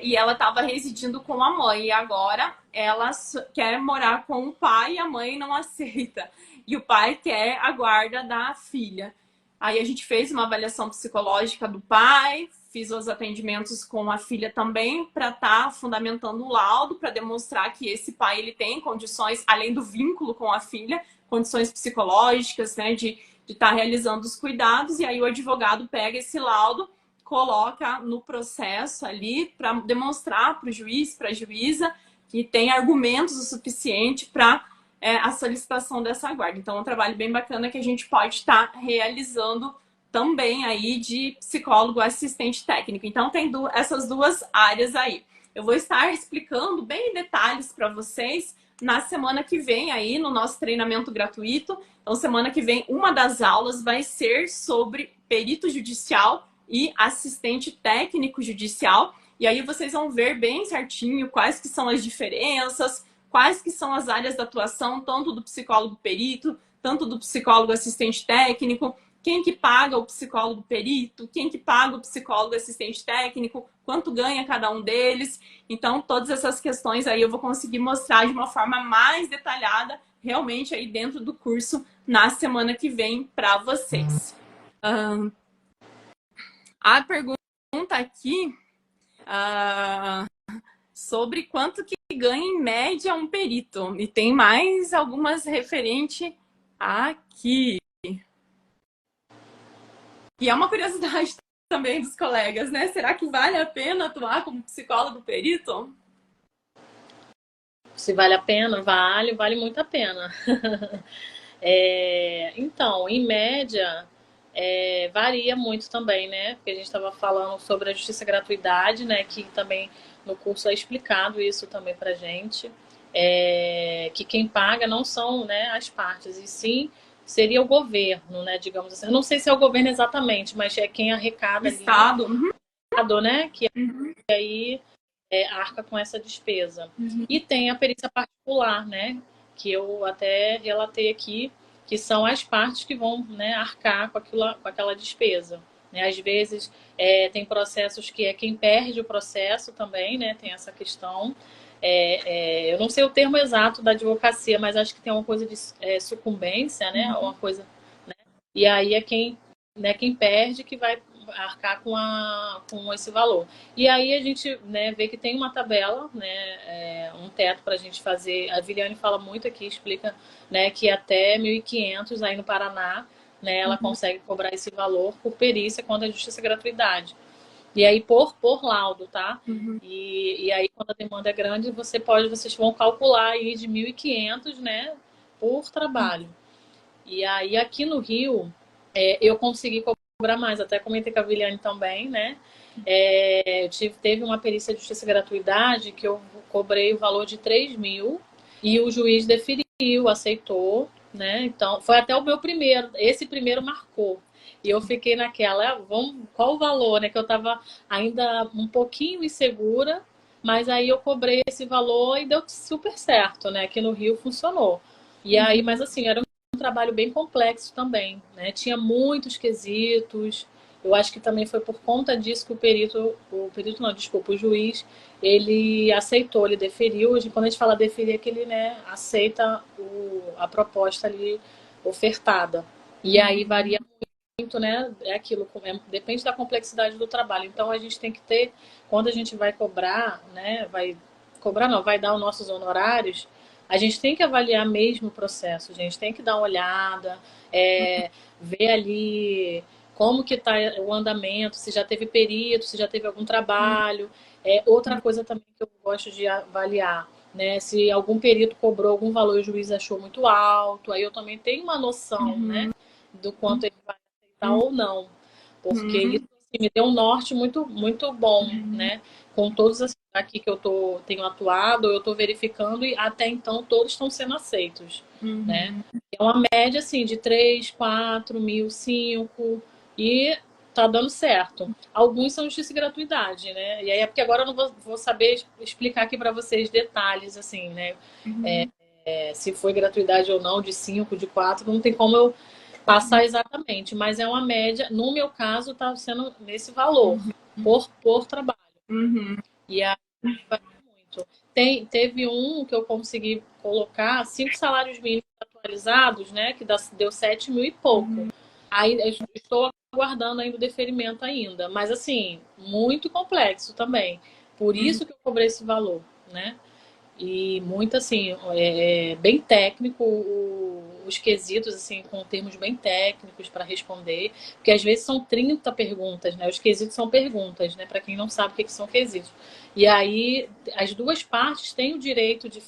e ela estava residindo com a mãe. E agora ela quer morar com o pai e a mãe não aceita. E o pai quer a guarda da filha. Aí a gente fez uma avaliação psicológica do pai, fiz os atendimentos com a filha também para estar fundamentando o laudo, para demonstrar que esse pai ele tem condições, além do vínculo com a filha, condições psicológicas, né, de estar realizando os cuidados. E aí o advogado pega esse laudo, coloca no processo ali para demonstrar para o juiz, para a juíza, que tem argumentos o suficiente para a solicitação dessa guarda. Então, é um trabalho bem bacana que a gente pode estar realizando também aí de psicólogo assistente técnico. Então, tem essas duas áreas aí. Eu vou estar explicando bem em detalhes para vocês na semana que vem aí no nosso treinamento gratuito. Então, semana que vem, uma das aulas vai ser sobre perito judicial e assistente técnico judicial. E aí vocês vão ver bem certinho quais que são as diferenças, quais que são as áreas da atuação, tanto do psicólogo perito, tanto do psicólogo assistente técnico, quem que paga o psicólogo perito, quem que paga o psicólogo assistente técnico, quanto ganha cada um deles. Então, todas essas questões aí eu vou conseguir mostrar de uma forma mais detalhada, realmente aí dentro do curso, na semana que vem para vocês. A pergunta aqui sobre quanto que ganha em média um perito. E tem mais algumas referentes aqui. E é uma curiosidade também dos colegas, né? Será que vale a pena atuar como psicólogo perito? Se vale a pena, vale muito a pena. Então, em média, varia muito também, né? Porque a gente estava falando sobre a justiça gratuidade, né? Que também no curso é explicado isso também pra gente. Que quem paga não são, né, as partes, e sim seria o governo, né? Digamos assim. Eu não sei se é o governo exatamente, mas é quem arrecada o Estado. ali, né? Que aí arca com essa despesa. E tem a perícia particular, né? Que eu até relatei aqui, que são as partes que vão, né, arcar com aquela despesa. Né? Às vezes tem processos que é quem perde o processo também, né? Tem essa questão. Eu não sei o termo exato da advocacia, mas acho que tem uma coisa de sucumbência, né? Uma coisa, né? E aí é quem perde que vai arcar com esse valor. E aí a gente, né, vê que tem uma tabela, né, um teto para a gente fazer. A Viliane fala muito aqui, explica, né, que até 1.500 aí no Paraná, né, ela consegue cobrar esse valor por perícia quando a justiça é gratuidade. E aí por laudo, tá? E aí quando a demanda é grande, vocês vão calcular aí de 1.500, né, por trabalho. E aí aqui no Rio, eu consegui cobrar mais, até comentei com a Viliane também, né? Teve uma perícia de justiça e gratuidade que eu cobrei o valor de 3.000 e o juiz deferiu, aceitou, né? Então, foi até o meu primeiro, esse primeiro marcou. E eu fiquei naquela, qual o valor, né? Que eu tava ainda um pouquinho insegura, mas aí eu cobrei esse valor e deu super certo, né? Aqui no Rio funcionou. E aí, mas assim, era um trabalho bem complexo também, né? Tinha muitos quesitos. Eu acho que também foi por conta disso que o juiz, ele aceitou, ele deferiu. Quando a gente fala deferir, é que ele, né, aceita a proposta ali ofertada. E aí varia muito, né? É aquilo, depende da complexidade do trabalho. Então a gente tem que ter, quando a gente vai cobrar, né? Vai dar os nossos honorários. A gente tem que avaliar mesmo o processo, a gente tem que dar uma olhada, ver ali como que está o andamento, se já teve perito, se já teve algum trabalho. Outra coisa também que eu gosto de avaliar, né? Se algum perito cobrou algum valor e o juiz achou muito alto, aí eu também tenho uma noção, né? Do quanto ele vai aceitar ou não. Porque isso assim, me deu um norte muito, muito bom, né? Com todos as aqui que eu tenho atuado, eu estou verificando e até então todos estão sendo aceitos, né? É uma média assim de 3, 4 mil, 5 e tá dando certo. Alguns são justiça e gratuidade, né? E aí é porque agora eu não vou saber explicar aqui para vocês detalhes, assim, né? Uhum. Se foi gratuidade ou não, de 5, de 4, não tem como eu passar exatamente, mas é uma média. No meu caso, está sendo nesse valor por trabalho. Uhum. E aí varia muito. Teve um que eu consegui colocar 5 salários mínimos atualizados, né? Que deu 7 mil e pouco. Aí eu estou aguardando ainda o deferimento ainda. Mas assim, muito complexo também. Por Uhum. isso que eu cobrei esse valor, né? E muito assim, bem técnico os quesitos, assim, com termos bem técnicos para responder, porque às vezes são 30 perguntas, né? Os quesitos são perguntas, né? Para quem não sabe o que são quesitos. E aí as duas partes têm o direito de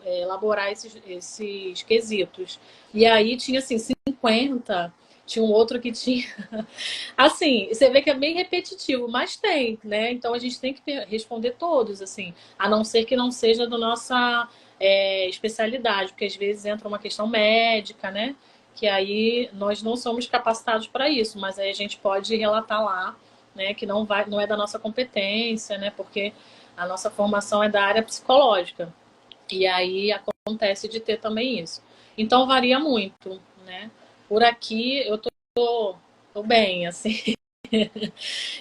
elaborar esses quesitos. E aí tinha assim 50, tinha um outro que tinha. Assim, você vê que é bem repetitivo, mas tem, né? Então a gente tem que responder todos, assim, a não ser que não seja da nossa especialidade, porque às vezes entra uma questão médica, né? Que aí nós não somos capacitados para isso, mas aí a gente pode relatar lá, né? Que não é da nossa competência, né? Porque a nossa formação é da área psicológica. E aí acontece de ter também isso. Então varia muito, né? Por aqui eu tô bem, assim.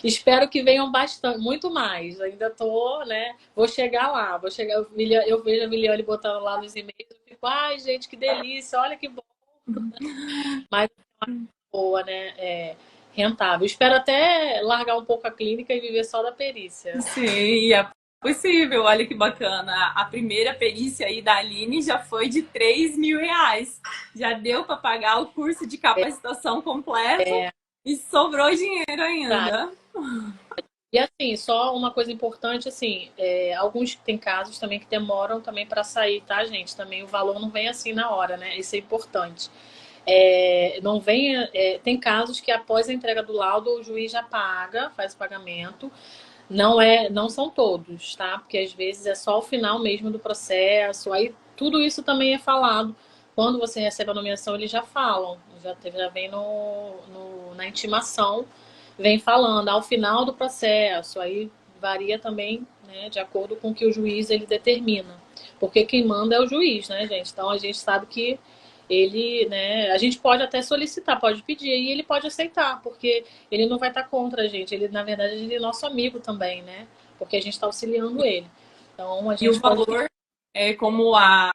Espero que venham bastante, muito mais. Ainda tô, né? Vou chegar lá, vou chegar. Eu vejo a Miliane botando lá nos e-mails, eu fico, ai, gente, que delícia, olha que bom. Mas é uma boa, né? Rentável. Espero até largar um pouco a clínica e viver só da perícia. Sim, é possível. Olha que bacana. A primeira perícia aí da Aline já foi de R$ 3.000. Já deu para pagar o curso de capacitação completo e sobrou dinheiro Tá. ainda. E assim, só uma coisa importante, assim, alguns tem casos também que demoram também para sair, tá, gente? Também o valor não vem assim na hora, né? Isso é importante. Não vem, tem casos que após a entrega do laudo o juiz já paga, faz o pagamento. Não são todos, tá? Porque às vezes é só o final mesmo do processo. Aí tudo isso também é falado. Quando você recebe a nomeação, eles já falam, já vem na intimação, vem falando ao final do processo. Aí varia também, né, de acordo com o que o juiz ele determina. Porque quem manda é o juiz, né, gente? Então a gente sabe que ele, né, a gente pode até solicitar, pode pedir e ele pode aceitar, porque ele não vai estar contra a gente. Ele, na verdade, ele é nosso amigo também, né? Porque a gente está auxiliando ele. Então, a E o gente pode. valor, como a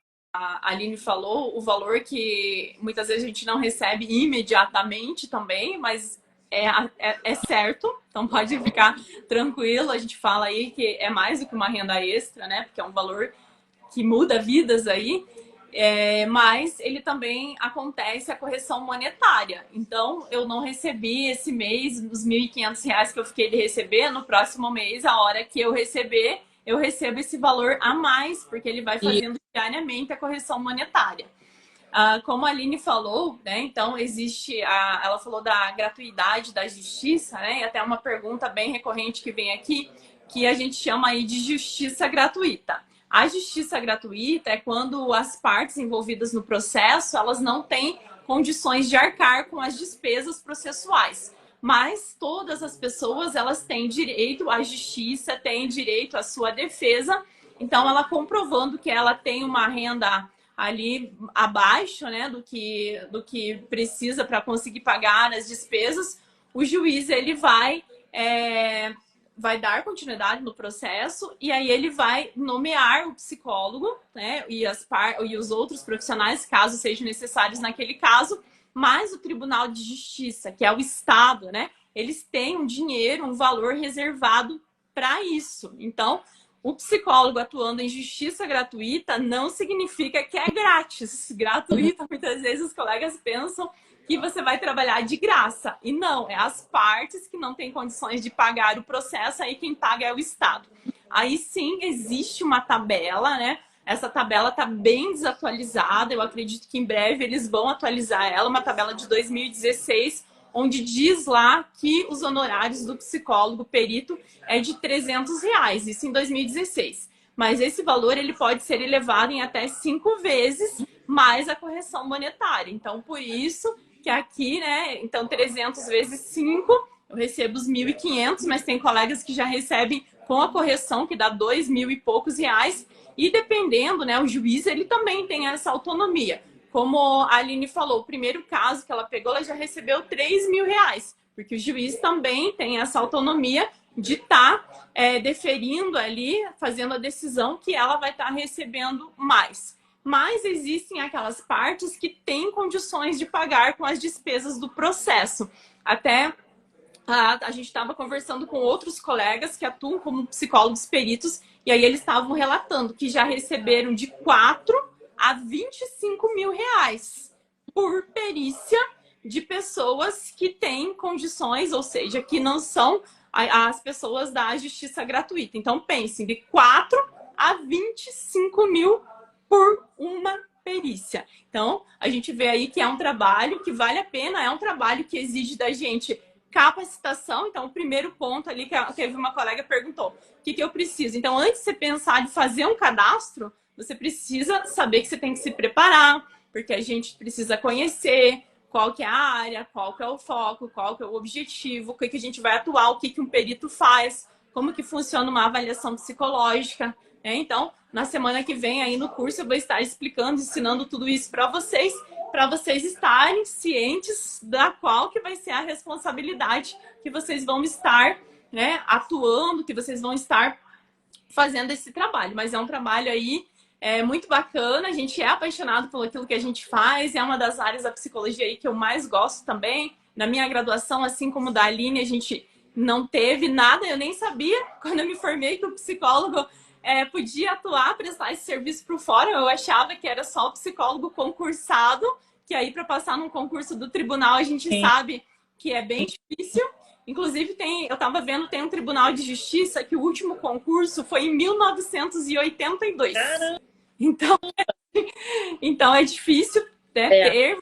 Aline falou, o valor que muitas vezes a gente não recebe imediatamente também, mas é certo, então pode ficar tranquilo. A gente fala aí que é mais do que uma renda extra, né? Porque é um valor que muda vidas aí. Mas ele também acontece a correção monetária. Então, eu não recebi esse mês os R$ 1.500 que eu fiquei de receber. No próximo mês, a hora que eu receber, eu recebo esse valor a mais, porque ele vai E, fazendo diariamente a correção monetária. Como a Aline falou, né? Então existe ela falou da gratuidade da justiça, né? E até uma pergunta bem recorrente que vem aqui, que a gente chama aí de justiça gratuita. A justiça gratuita é quando as partes envolvidas no processo, elas não têm condições de arcar com as despesas processuais. Mas todas as pessoas, elas têm direito à justiça, têm direito à sua defesa. Então, ela comprovando que ela tem uma renda ali abaixo, né, do que precisa para conseguir pagar as despesas, o juiz ele vai dar continuidade no processo e aí ele vai nomear o psicólogo, né, e os outros profissionais, caso sejam necessários naquele caso, mas o Tribunal de Justiça, que é o Estado, né, eles têm um dinheiro, um valor reservado para isso. Então, o psicólogo atuando em justiça gratuita não significa que é grátis. Gratuita, muitas vezes os colegas pensam que você vai trabalhar de graça. E não, é as partes que não têm condições de pagar o processo, aí quem paga é o Estado. Aí sim existe uma tabela, né? Essa tabela está bem desatualizada, eu acredito que em breve eles vão atualizar ela, uma tabela de 2016, onde diz lá que os honorários do psicólogo perito é de R$ 300, isso em 2016. Mas esse valor ele pode ser elevado em até 5 vezes mais a correção monetária. Então, por isso que aqui, né, então 300 vezes 5, eu recebo os 1.500, mas tem colegas que já recebem com a correção, que dá 2.000 e poucos reais. E dependendo, né, o juiz, ele também tem essa autonomia. Como a Aline falou, o primeiro caso que ela pegou, ela já recebeu 3.000 reais, porque o juiz também tem essa autonomia de estar deferindo ali, fazendo a decisão que ela vai estar recebendo mais. Mas existem aquelas partes que têm condições de pagar com as despesas do processo. Até a gente estava conversando com outros colegas que atuam como psicólogos peritos, e aí eles estavam relatando que já receberam de 4 a 25 mil reais por perícia de pessoas que têm condições, ou seja, que não são as pessoas da justiça gratuita. Então, pensem, de 4 a 25 mil por uma perícia. Então, a gente vê aí que é um trabalho que vale a pena, é um trabalho que exige da gente capacitação. Então, o primeiro ponto ali que teve uma colega perguntou, o que eu preciso? Então, antes de você pensar de fazer um cadastro, você precisa saber que você tem que se preparar, porque a gente precisa conhecer qual que é a área, qual que é o foco, qual que é o objetivo, o que a gente vai atuar, o que um perito faz, como que funciona uma avaliação psicológica, né? Então, na semana que vem aí no curso eu vou estar explicando, ensinando tudo isso para vocês estarem cientes da qual que vai ser a responsabilidade que vocês vão estar, né, atuando, que vocês vão estar fazendo esse trabalho. Mas é um trabalho aí muito bacana, a gente é apaixonado por aquilo que a gente faz, é uma das áreas da psicologia aí que eu mais gosto também. Na minha graduação, assim como da Aline, a gente não teve nada, eu nem sabia, quando eu me formei, que o psicólogo podia atuar, prestar esse serviço para o fórum. Eu achava que era só o psicólogo concursado, que aí para passar num concurso do tribunal a gente sabe que é bem difícil. Inclusive, eu estava vendo, tem um tribunal de justiça que o último concurso foi em 1982. Caramba. Então é difícil, né, ter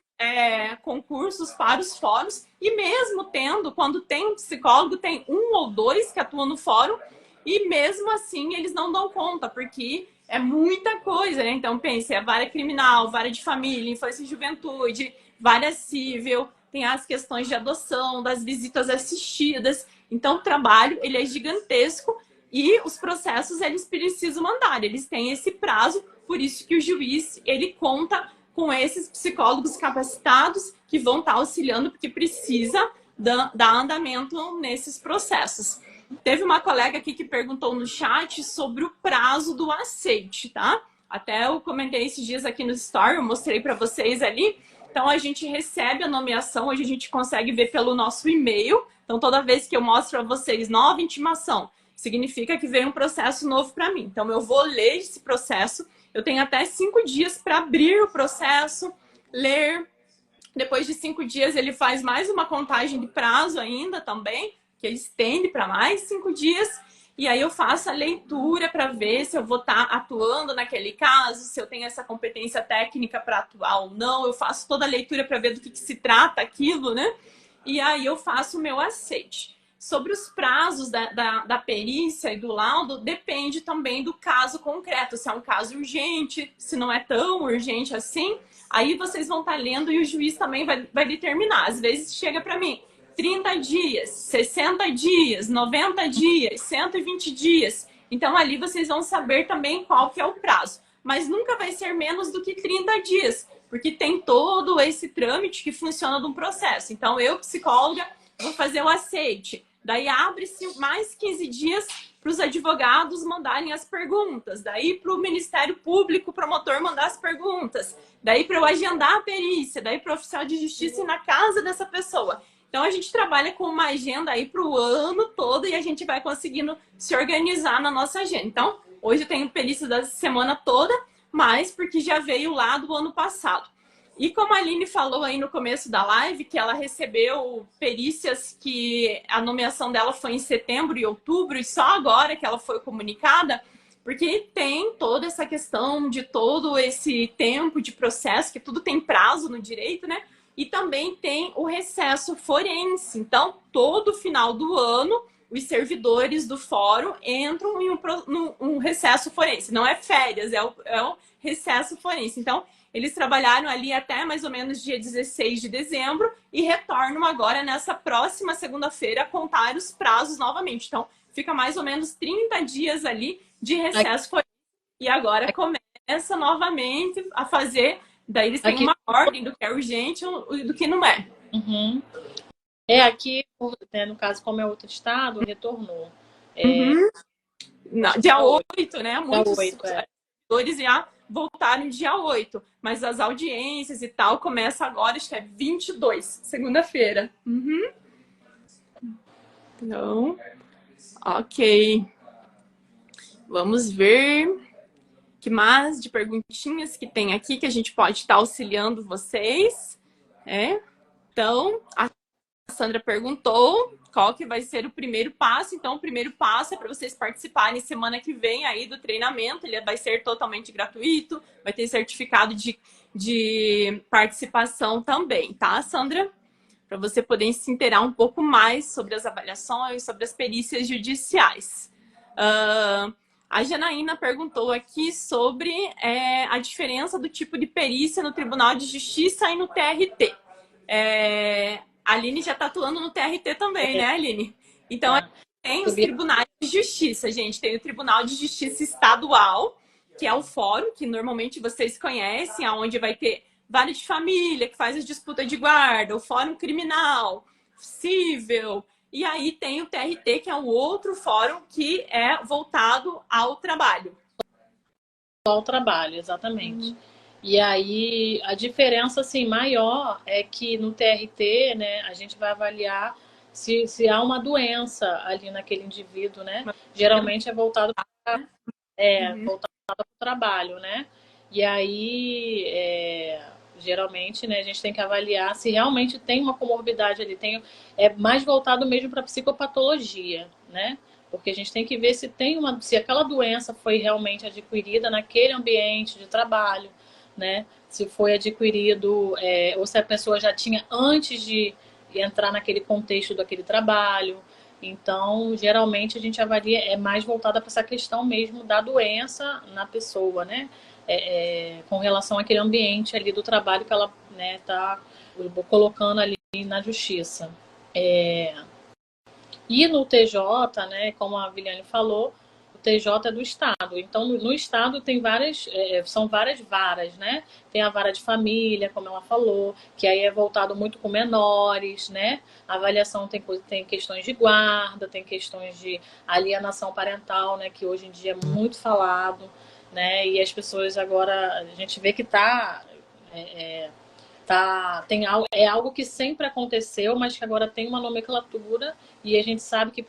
concursos para os fóruns. E mesmo tendo, quando tem um psicólogo, tem 1 ou 2 que atuam no fórum, e mesmo assim eles não dão conta, porque é muita coisa, né? Então, pense, vara criminal, vara de família, infância e juventude, vara civil, tem as questões de adoção, das visitas assistidas. Então, o trabalho, ele é gigantesco e os processos, eles precisam andar, eles têm esse prazo, por isso que o juiz, ele conta com esses psicólogos capacitados que vão estar auxiliando, porque precisa dar andamento nesses processos. Teve uma colega aqui que perguntou no chat sobre o prazo do aceite, tá? Até eu comentei esses dias aqui no Story, eu mostrei para vocês ali. Então, a gente recebe a nomeação, hoje a gente consegue ver pelo nosso e-mail. Então, toda vez que eu mostro a vocês nova intimação, significa que veio um processo novo para mim. Então, eu vou ler esse processo. Eu tenho até 5 dias para abrir o processo, ler. Depois de 5 dias, ele faz mais uma contagem de prazo ainda também, que ele estende para mais 5 dias, e aí eu faço a leitura para ver se eu vou estar atuando naquele caso, se eu tenho essa competência técnica para atuar ou não, eu faço toda a leitura para ver do que se trata aquilo, né? E aí eu faço o meu aceite. Sobre os prazos da perícia e do laudo, depende também do caso concreto, se é um caso urgente, se não é tão urgente assim, aí vocês vão estar lendo e o juiz também vai determinar. Às vezes chega para mim, 30 dias, 60 dias, 90 dias, 120 dias. Então, ali vocês vão saber também qual que é o prazo. Mas nunca vai ser menos do que 30 dias, porque tem todo esse trâmite que funciona de um processo. Então, eu, psicóloga, vou fazer o aceite. Daí, abre-se mais 15 dias para os advogados mandarem as perguntas. Daí, para o Ministério Público, o promotor mandar as perguntas. Daí, para eu agendar a perícia. Daí, para o oficial de justiça ir na casa dessa pessoa. Então, a gente trabalha com uma agenda aí para o ano todo e a gente vai conseguindo se organizar na nossa agenda. Então, hoje eu tenho perícia da semana toda, mas porque já veio lá do ano passado. E como a Aline falou aí no começo da live, que ela recebeu perícias que a nomeação dela foi em setembro e outubro, e só agora que ela foi comunicada, porque tem toda essa questão de todo esse tempo de processo, que tudo tem prazo no direito, né? E também tem o recesso forense. Então, todo final do ano, os servidores do fórum entram em um recesso forense. Não é férias, é o recesso forense. Então, Eles trabalharam ali até mais ou menos dia 16 de dezembro e retornam agora nessa próxima segunda-feira a contar os prazos novamente. Então, fica mais ou menos 30 dias ali de recesso. E agora começa novamente a fazer. Daí eles têm uma ordem do que é urgente e do que não é. Uhum. Aqui, né, no caso, como é outro estado, retornou. Dia 8, né? Muitos 8, servidores já voltaram dia 8. Mas as audiências e tal começa agora, acho que é 22, segunda-feira. Então, ok. Vamos ver que mais de perguntinhas que tem aqui que a gente pode estar auxiliando vocês. Então, a Sandra perguntou qual que vai ser o primeiro passo. Então, o primeiro passo é para vocês participarem semana que vem aí do treinamento. Ele vai ser totalmente gratuito, vai ter certificado de participação também, tá, Sandra? Para você poder se inteirar um pouco mais sobre as avaliações, sobre as perícias judiciais. A Janaína perguntou aqui sobre a diferença do tipo de perícia no Tribunal de Justiça e no TRT. A Aline já está atuando no TRT também, né, Aline? Então, tem os tribunais de justiça, gente. Tem o Tribunal de Justiça Estadual, que é o fórum, que normalmente vocês conhecem, onde vai ter vara de família, que faz as disputas de guarda, o fórum criminal, cível. E aí tem o TRT, que é o outro fórum que é voltado ao trabalho. Ao trabalho, exatamente. E aí, a diferença assim, maior é que no TRT, né, a gente vai avaliar se há uma doença ali naquele indivíduo, né? Geralmente é voltado para o trabalho, né? E aí, geralmente, né, a gente tem que avaliar se realmente tem uma comorbidade ali. É mais voltado mesmo para psicopatologia, né? Porque a gente tem que ver se aquela doença foi realmente adquirida naquele ambiente de trabalho, né? Se foi adquirido, ou se a pessoa já tinha antes de entrar naquele contexto daquele trabalho. Então, geralmente a gente avalia, mais voltada para essa questão mesmo da doença na pessoa, né? Com relação àquele ambiente ali do trabalho que ela está colocando ali na justiça. E no TJ, né, como a Viliane falou, o TJ é do Estado. Então, no Estado tem são várias varas, né? Tem a vara de família, como ela falou, que aí é voltado muito com menores, né? A avaliação tem questões de guarda, tem questões de alienação parental, né? Que hoje em dia é muito falado, né? E as pessoas agora, a gente vê que é algo que sempre aconteceu, mas que agora tem uma nomenclatura e a gente sabe que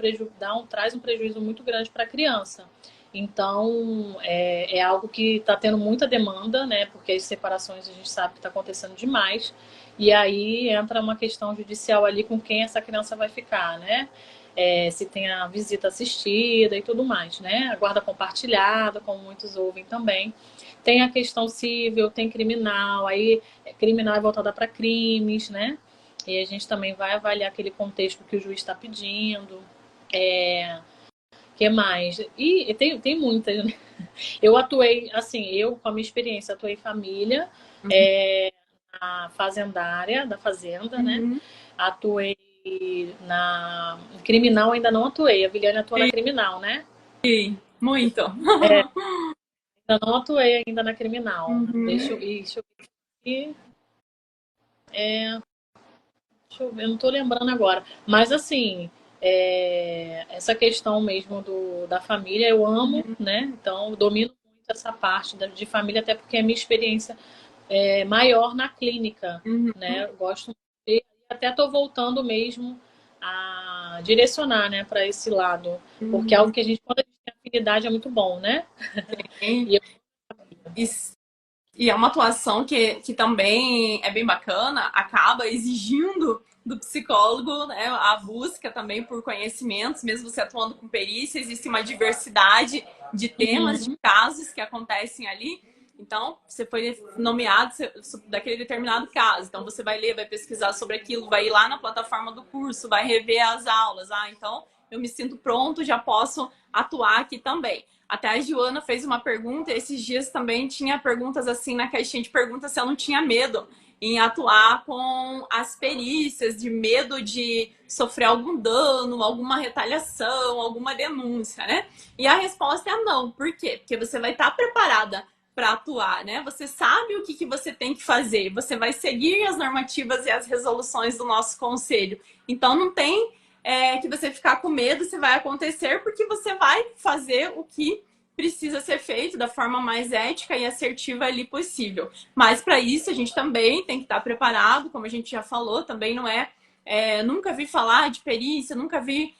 traz um prejuízo muito grande para a criança. Então, é algo que está tendo muita demanda, né? Porque as separações a gente sabe que está acontecendo demais. E aí entra uma questão judicial ali com quem essa criança vai ficar, né? Se tem a visita assistida e tudo mais, né? A guarda compartilhada, como muitos ouvem também. Tem a questão civil, tem criminal, aí criminal é voltada para crimes, né? E a gente também vai avaliar aquele contexto que o juiz está pedindo. Que mais? E tem muitas, né? Eu atuei, assim, com a minha experiência, atuei em família, na fazendária, da fazenda, né? Atuei na criminal, ainda não atuei. A Viliane atua na criminal, né? Sim, muito. Ainda não atuei ainda na criminal. Deixa eu ver aqui. Deixa eu ver, eu não tô lembrando agora. Mas assim, essa questão mesmo da família, eu amo, né? Então, eu domino muito essa parte de família, até porque a minha experiência é maior na clínica, né? Eu gosto muito. E até tô voltando mesmo a direcionar, né, para esse lado. Porque é algo que quando a gente tem afinidade, é muito bom, né? E é uma atuação que também é bem bacana, acaba exigindo do psicólogo, né, a busca também por conhecimentos, mesmo você atuando com perícia, existe uma diversidade de temas, de casos que acontecem ali. Então, você foi nomeado daquele determinado caso. Então, você vai ler, vai pesquisar sobre aquilo, vai ir lá na plataforma do curso, vai rever as aulas. Então, eu me sinto pronto, já posso atuar aqui também. Até a Joana fez uma pergunta, esses dias também tinha perguntas assim na caixinha de perguntas se eu não tinha medo em atuar com as perícias, de medo de sofrer algum dano, alguma retaliação, alguma denúncia, né? E a resposta é não. Por quê? Porque você vai estar preparada para atuar, né? Você sabe o que você tem que fazer, você vai seguir as normativas e as resoluções do nosso conselho. Então não tem que você ficar com medo se vai acontecer, porque você vai fazer o que precisa ser feito da forma mais ética e assertiva ali possível. Mas para isso a gente também tem que estar preparado, como a gente já falou, também não nunca vi falar de perícia, nunca vi,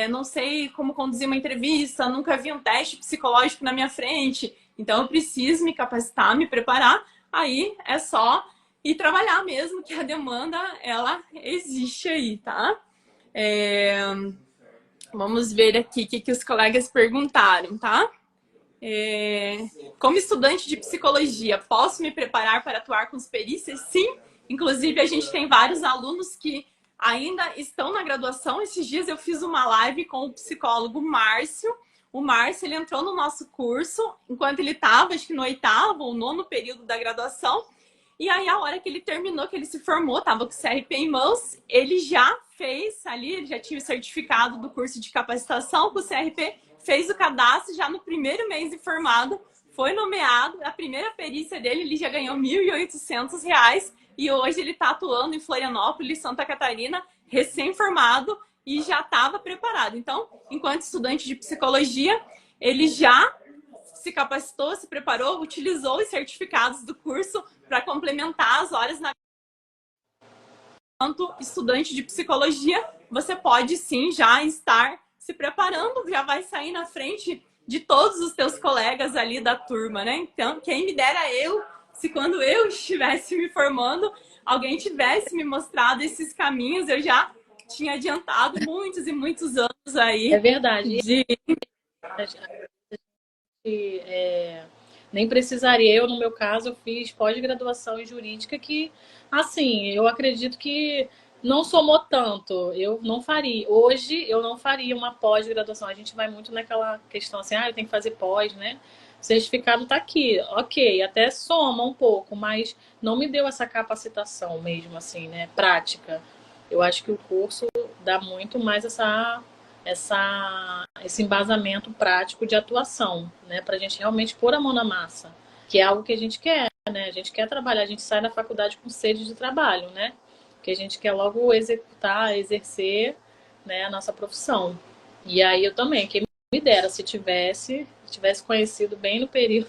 não sei como conduzir uma entrevista, nunca vi um teste psicológico na minha frente. Então eu preciso me capacitar, me preparar, aí é só ir trabalhar mesmo, que a demanda, ela existe aí, tá? Vamos ver aqui o que os colegas perguntaram, tá? Como estudante de psicologia, posso me preparar para atuar com as perícias? Sim. Inclusive, a gente tem vários alunos que ainda estão na graduação. Esses dias eu fiz uma live com o psicólogo Márcio. O Márcio, ele entrou no nosso curso enquanto ele estava, acho que no 8º ou 9º período da graduação. E aí, a hora que ele terminou, que ele se formou, estava com o CRP em mãos, ele já fez ali, ele já tinha o certificado do curso de capacitação com o CRP, fez o cadastro já no primeiro mês de formado, foi nomeado, a primeira perícia dele, ele já ganhou R$ 1.800 e hoje ele está atuando em Florianópolis, Santa Catarina, recém-formado e já estava preparado. Então, enquanto estudante de psicologia, ele já se capacitou, se preparou, utilizou os certificados do curso para complementar as horas na... Enquanto estudante de psicologia, você pode sim já estar se preparando, já vai sair na frente de todos os teus colegas ali da turma, né? Então, quem me dera se quando eu estivesse me formando, alguém tivesse me mostrado esses caminhos, eu já tinha adiantado muitos e muitos anos aí. É verdade. Nem precisaria. Eu, no meu caso, eu fiz pós-graduação em jurídica que, assim, eu acredito que não somou tanto. Eu não faria. Hoje, eu não faria uma pós-graduação. A gente vai muito naquela questão assim, eu tenho que fazer pós, né? O certificado tá aqui. Ok, até soma um pouco, mas não me deu essa capacitação mesmo, assim, né? Prática. Eu acho que o curso dá muito mais esse embasamento prático de atuação, né? Para a gente realmente pôr a mão na massa, que é algo que a gente quer, né? A gente quer trabalhar, a gente sai da faculdade com sede de trabalho, né? Porque a gente quer logo executar, exercer, né, a nossa profissão. E aí eu também, quem me dera, se tivesse conhecido bem no período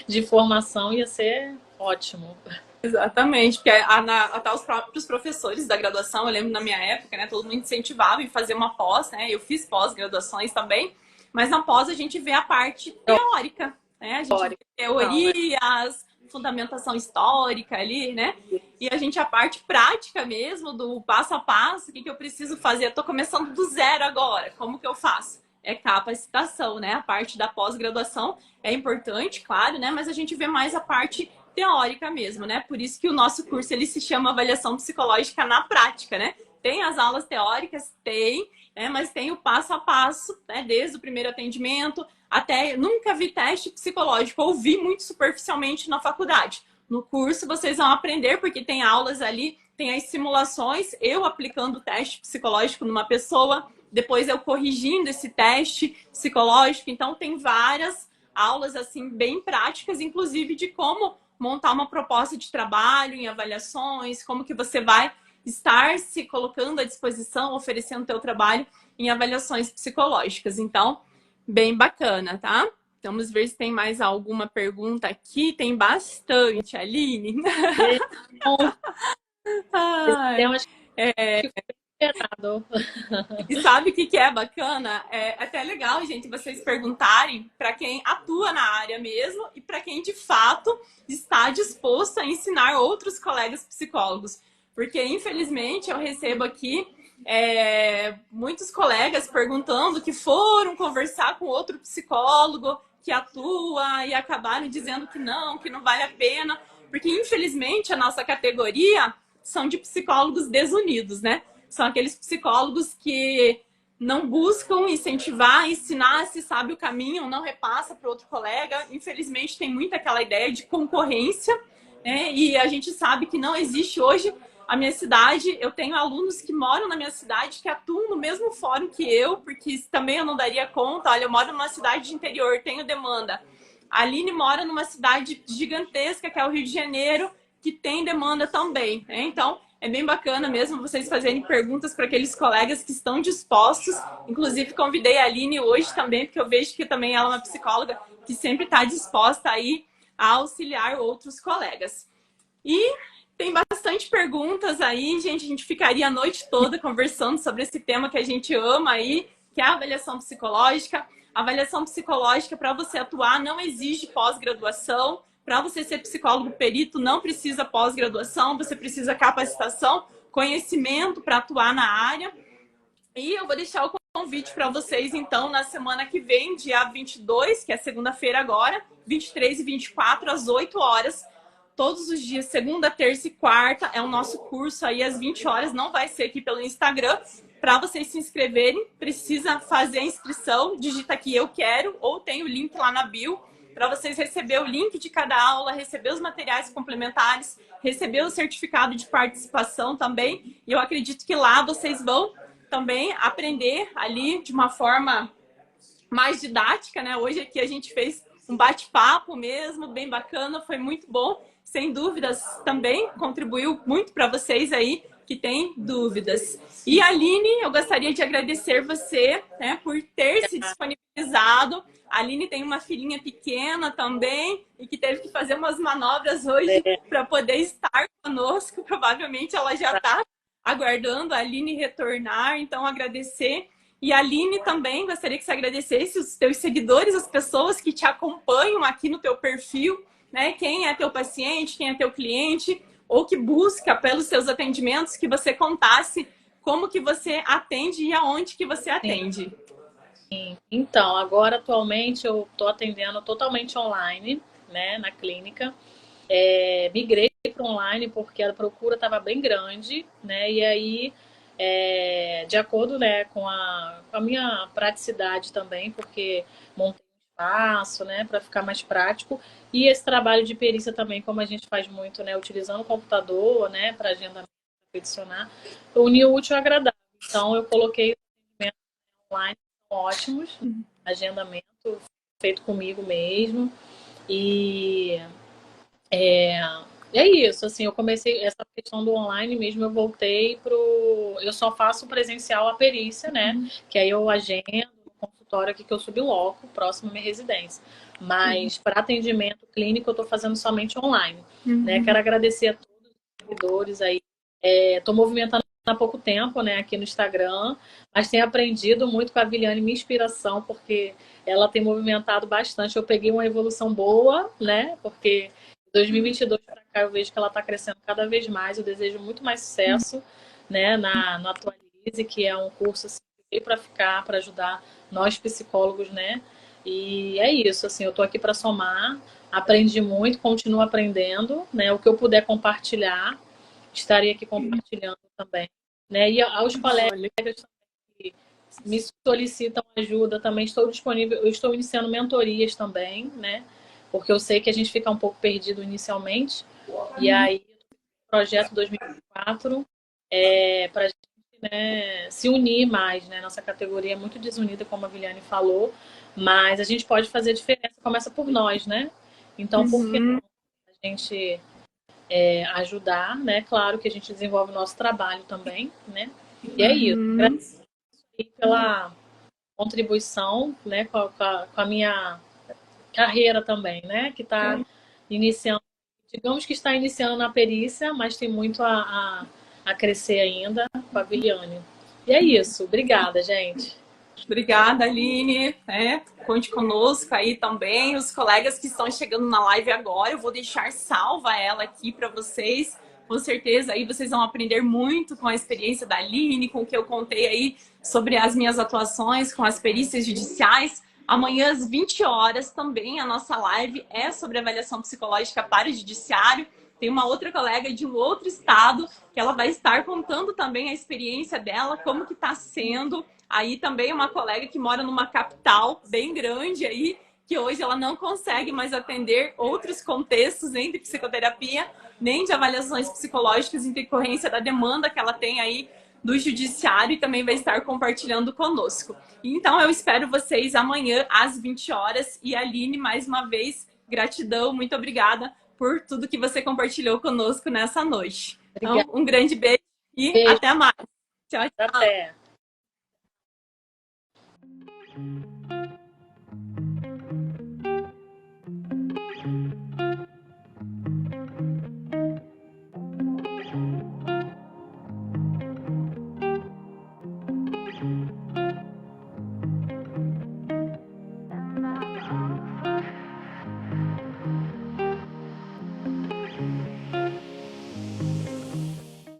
de formação, ia ser ótimo. Exatamente, porque até os próprios professores da graduação, eu lembro na minha época, né, todo mundo incentivava em fazer uma pós, né, eu fiz pós-graduações também, mas na pós a gente vê a parte teórica, né, a gente vê teorias, fundamentação histórica ali, né, e a parte prática mesmo, do passo a passo, o que eu preciso fazer, eu tô começando do zero agora, como que eu faço? É capacitação, né, a parte da pós-graduação é importante, claro, né, mas a gente vê mais a parte teórica mesmo, né? Por isso que o nosso curso ele se chama Avaliação Psicológica na Prática, né? Tem as aulas teóricas, né? Mas tem o passo a passo, né? Desde o primeiro atendimento até... Nunca vi teste psicológico, ouvi muito superficialmente na faculdade. No curso vocês vão aprender, porque tem aulas ali, tem as simulações, eu aplicando o teste psicológico numa pessoa, depois eu corrigindo esse teste psicológico. Então tem várias aulas assim bem práticas, inclusive de como montar uma proposta de trabalho em avaliações, como que você vai estar se colocando à disposição, oferecendo o teu trabalho em avaliações psicológicas. Então, bem bacana, tá? Vamos ver se tem mais alguma pergunta aqui. Tem bastante, Aline. Ai, e sabe o que é bacana? É até legal, gente, vocês perguntarem para quem atua na área mesmo e para quem de fato está disposto a ensinar outros colegas psicólogos. Porque, infelizmente, eu recebo aqui muitos colegas perguntando que foram conversar com outro psicólogo que atua e acabaram dizendo que não vale a pena. Porque, infelizmente, a nossa categoria são de psicólogos desunidos, né? São aqueles psicólogos que não buscam incentivar, ensinar, se sabe o caminho, não repassa para outro colega. Infelizmente, tem muito aquela ideia de concorrência, né? E a gente sabe que não existe hoje. A minha cidade, eu tenho alunos que moram na minha cidade que atuam no mesmo fórum que eu, porque também eu não daria conta. Olha, eu moro numa cidade de interior, tenho demanda. A Aline mora numa cidade gigantesca, que é o Rio de Janeiro, que tem demanda também, né? Então, é bem bacana mesmo vocês fazerem perguntas para aqueles colegas que estão dispostos. Inclusive, convidei a Aline hoje também, porque eu vejo que também ela é uma psicóloga que sempre está disposta aí a auxiliar outros colegas. E tem bastante perguntas aí, gente. A gente ficaria a noite toda conversando sobre esse tema que a gente ama aí, que é a avaliação psicológica. A avaliação psicológica, para você atuar, não exige pós-graduação. Para você ser psicólogo perito, não precisa pós-graduação, você precisa capacitação, conhecimento para atuar na área. E eu vou deixar o convite para vocês, então, na semana que vem, dia 22, que é segunda-feira agora, 23 e 24, às 8 horas. Todos os dias, segunda, terça e quarta, é o nosso curso aí às 20 horas, não vai ser aqui pelo Instagram. Para vocês se inscreverem, precisa fazer a inscrição, digita aqui eu quero, ou tem o link lá na bio, para vocês receber o link de cada aula, receber os materiais complementares, receber o certificado de participação também. E eu acredito que lá vocês vão também aprender ali de uma forma mais didática, né? Hoje aqui a gente fez um bate-papo mesmo, bem bacana, foi muito bom. Sem dúvidas, também contribuiu muito para vocês aí que têm dúvidas. E Aline, eu gostaria de agradecer você, né, por ter se disponibilizado. A Aline tem uma filhinha pequena também e que teve que fazer umas manobras hoje para poder estar conosco. Provavelmente ela já está aguardando a Aline retornar, então agradecer. E a Aline também, gostaria que você agradecesse os teus seguidores, as pessoas que te acompanham aqui no teu perfil, né? Quem é teu paciente, quem é teu cliente, ou que busca pelos seus atendimentos, que você contasse como que você atende e aonde que você atende. Sim. Então, agora atualmente eu estou atendendo totalmente online, né, na clínica. Migrei para online porque a procura estava bem grande, né? E aí, de acordo, né, com a minha praticidade também, porque montei um espaço, né, para ficar mais prático. E esse trabalho de perícia também, como a gente faz muito, né, utilizando o computador, né, para agendamento, peticionar, unir o útil ao agradável. Então, eu coloquei atendimentos online ótimos, agendamento feito comigo mesmo. E é isso, assim, eu comecei essa questão do online mesmo, eu voltei eu só faço presencial a perícia, né? Que aí eu agendo no consultório aqui que eu subloco, próximo à minha residência. Mas para atendimento clínico eu tô fazendo somente online, né? Quero agradecer a todos os seguidores aí. Tô movimentando há pouco tempo, né, aqui no Instagram, mas tenho aprendido muito com a Viliane, minha inspiração, porque ela tem movimentado bastante. Eu peguei uma evolução boa, né, porque 2022 para cá eu vejo que ela está crescendo cada vez mais. Eu desejo muito mais sucesso, né, no Atualize, que é um curso assim, que veio para ficar, para ajudar nós psicólogos, né? E é isso, assim, eu tô aqui para somar, aprendi muito, continuo aprendendo, né? O que eu puder compartilhar, estarei aqui compartilhando também, né? E aos colegas que me solicitam ajuda, também estou disponível, eu estou iniciando mentorias também, né? Porque eu sei que a gente fica um pouco perdido inicialmente. E aí, o projeto 2024 para a gente, né, se unir mais, né? Nossa categoria é muito desunida, como a Viliane falou, mas a gente pode fazer diferença, começa por nós, né? Então, por que não a gente ajudar, né? Claro que a gente desenvolve o nosso trabalho também, né? E é isso. Agradeço pela contribuição, né? Com a minha carreira também, né? Que está iniciando, digamos que está iniciando na perícia, mas tem muito a crescer ainda com a Viliane. E é isso. Obrigada, gente. Obrigada, Aline. Conte conosco aí também. Os colegas que estão chegando na live agora, eu vou deixar salva ela aqui para vocês. Com certeza aí vocês vão aprender muito com a experiência da Aline, com o que eu contei aí sobre as minhas atuações com as perícias judiciais. Amanhã às 20 horas também a nossa live é sobre avaliação psicológica para o judiciário. Tem uma outra colega de um outro estado que ela vai estar contando também a experiência dela, como que está sendo Aí também uma colega que mora numa capital bem grande aí, que hoje ela não consegue mais atender outros contextos nem de psicoterapia, nem de avaliações psicológicas em decorrência da demanda que ela tem aí do judiciário, e também vai estar compartilhando conosco. Então eu espero vocês amanhã às 20 horas. E Aline, mais uma vez, gratidão, muito obrigada por tudo que você compartilhou conosco nessa noite. Então, um grande beijo e Beijo. até mais. Tchau, tchau. Até.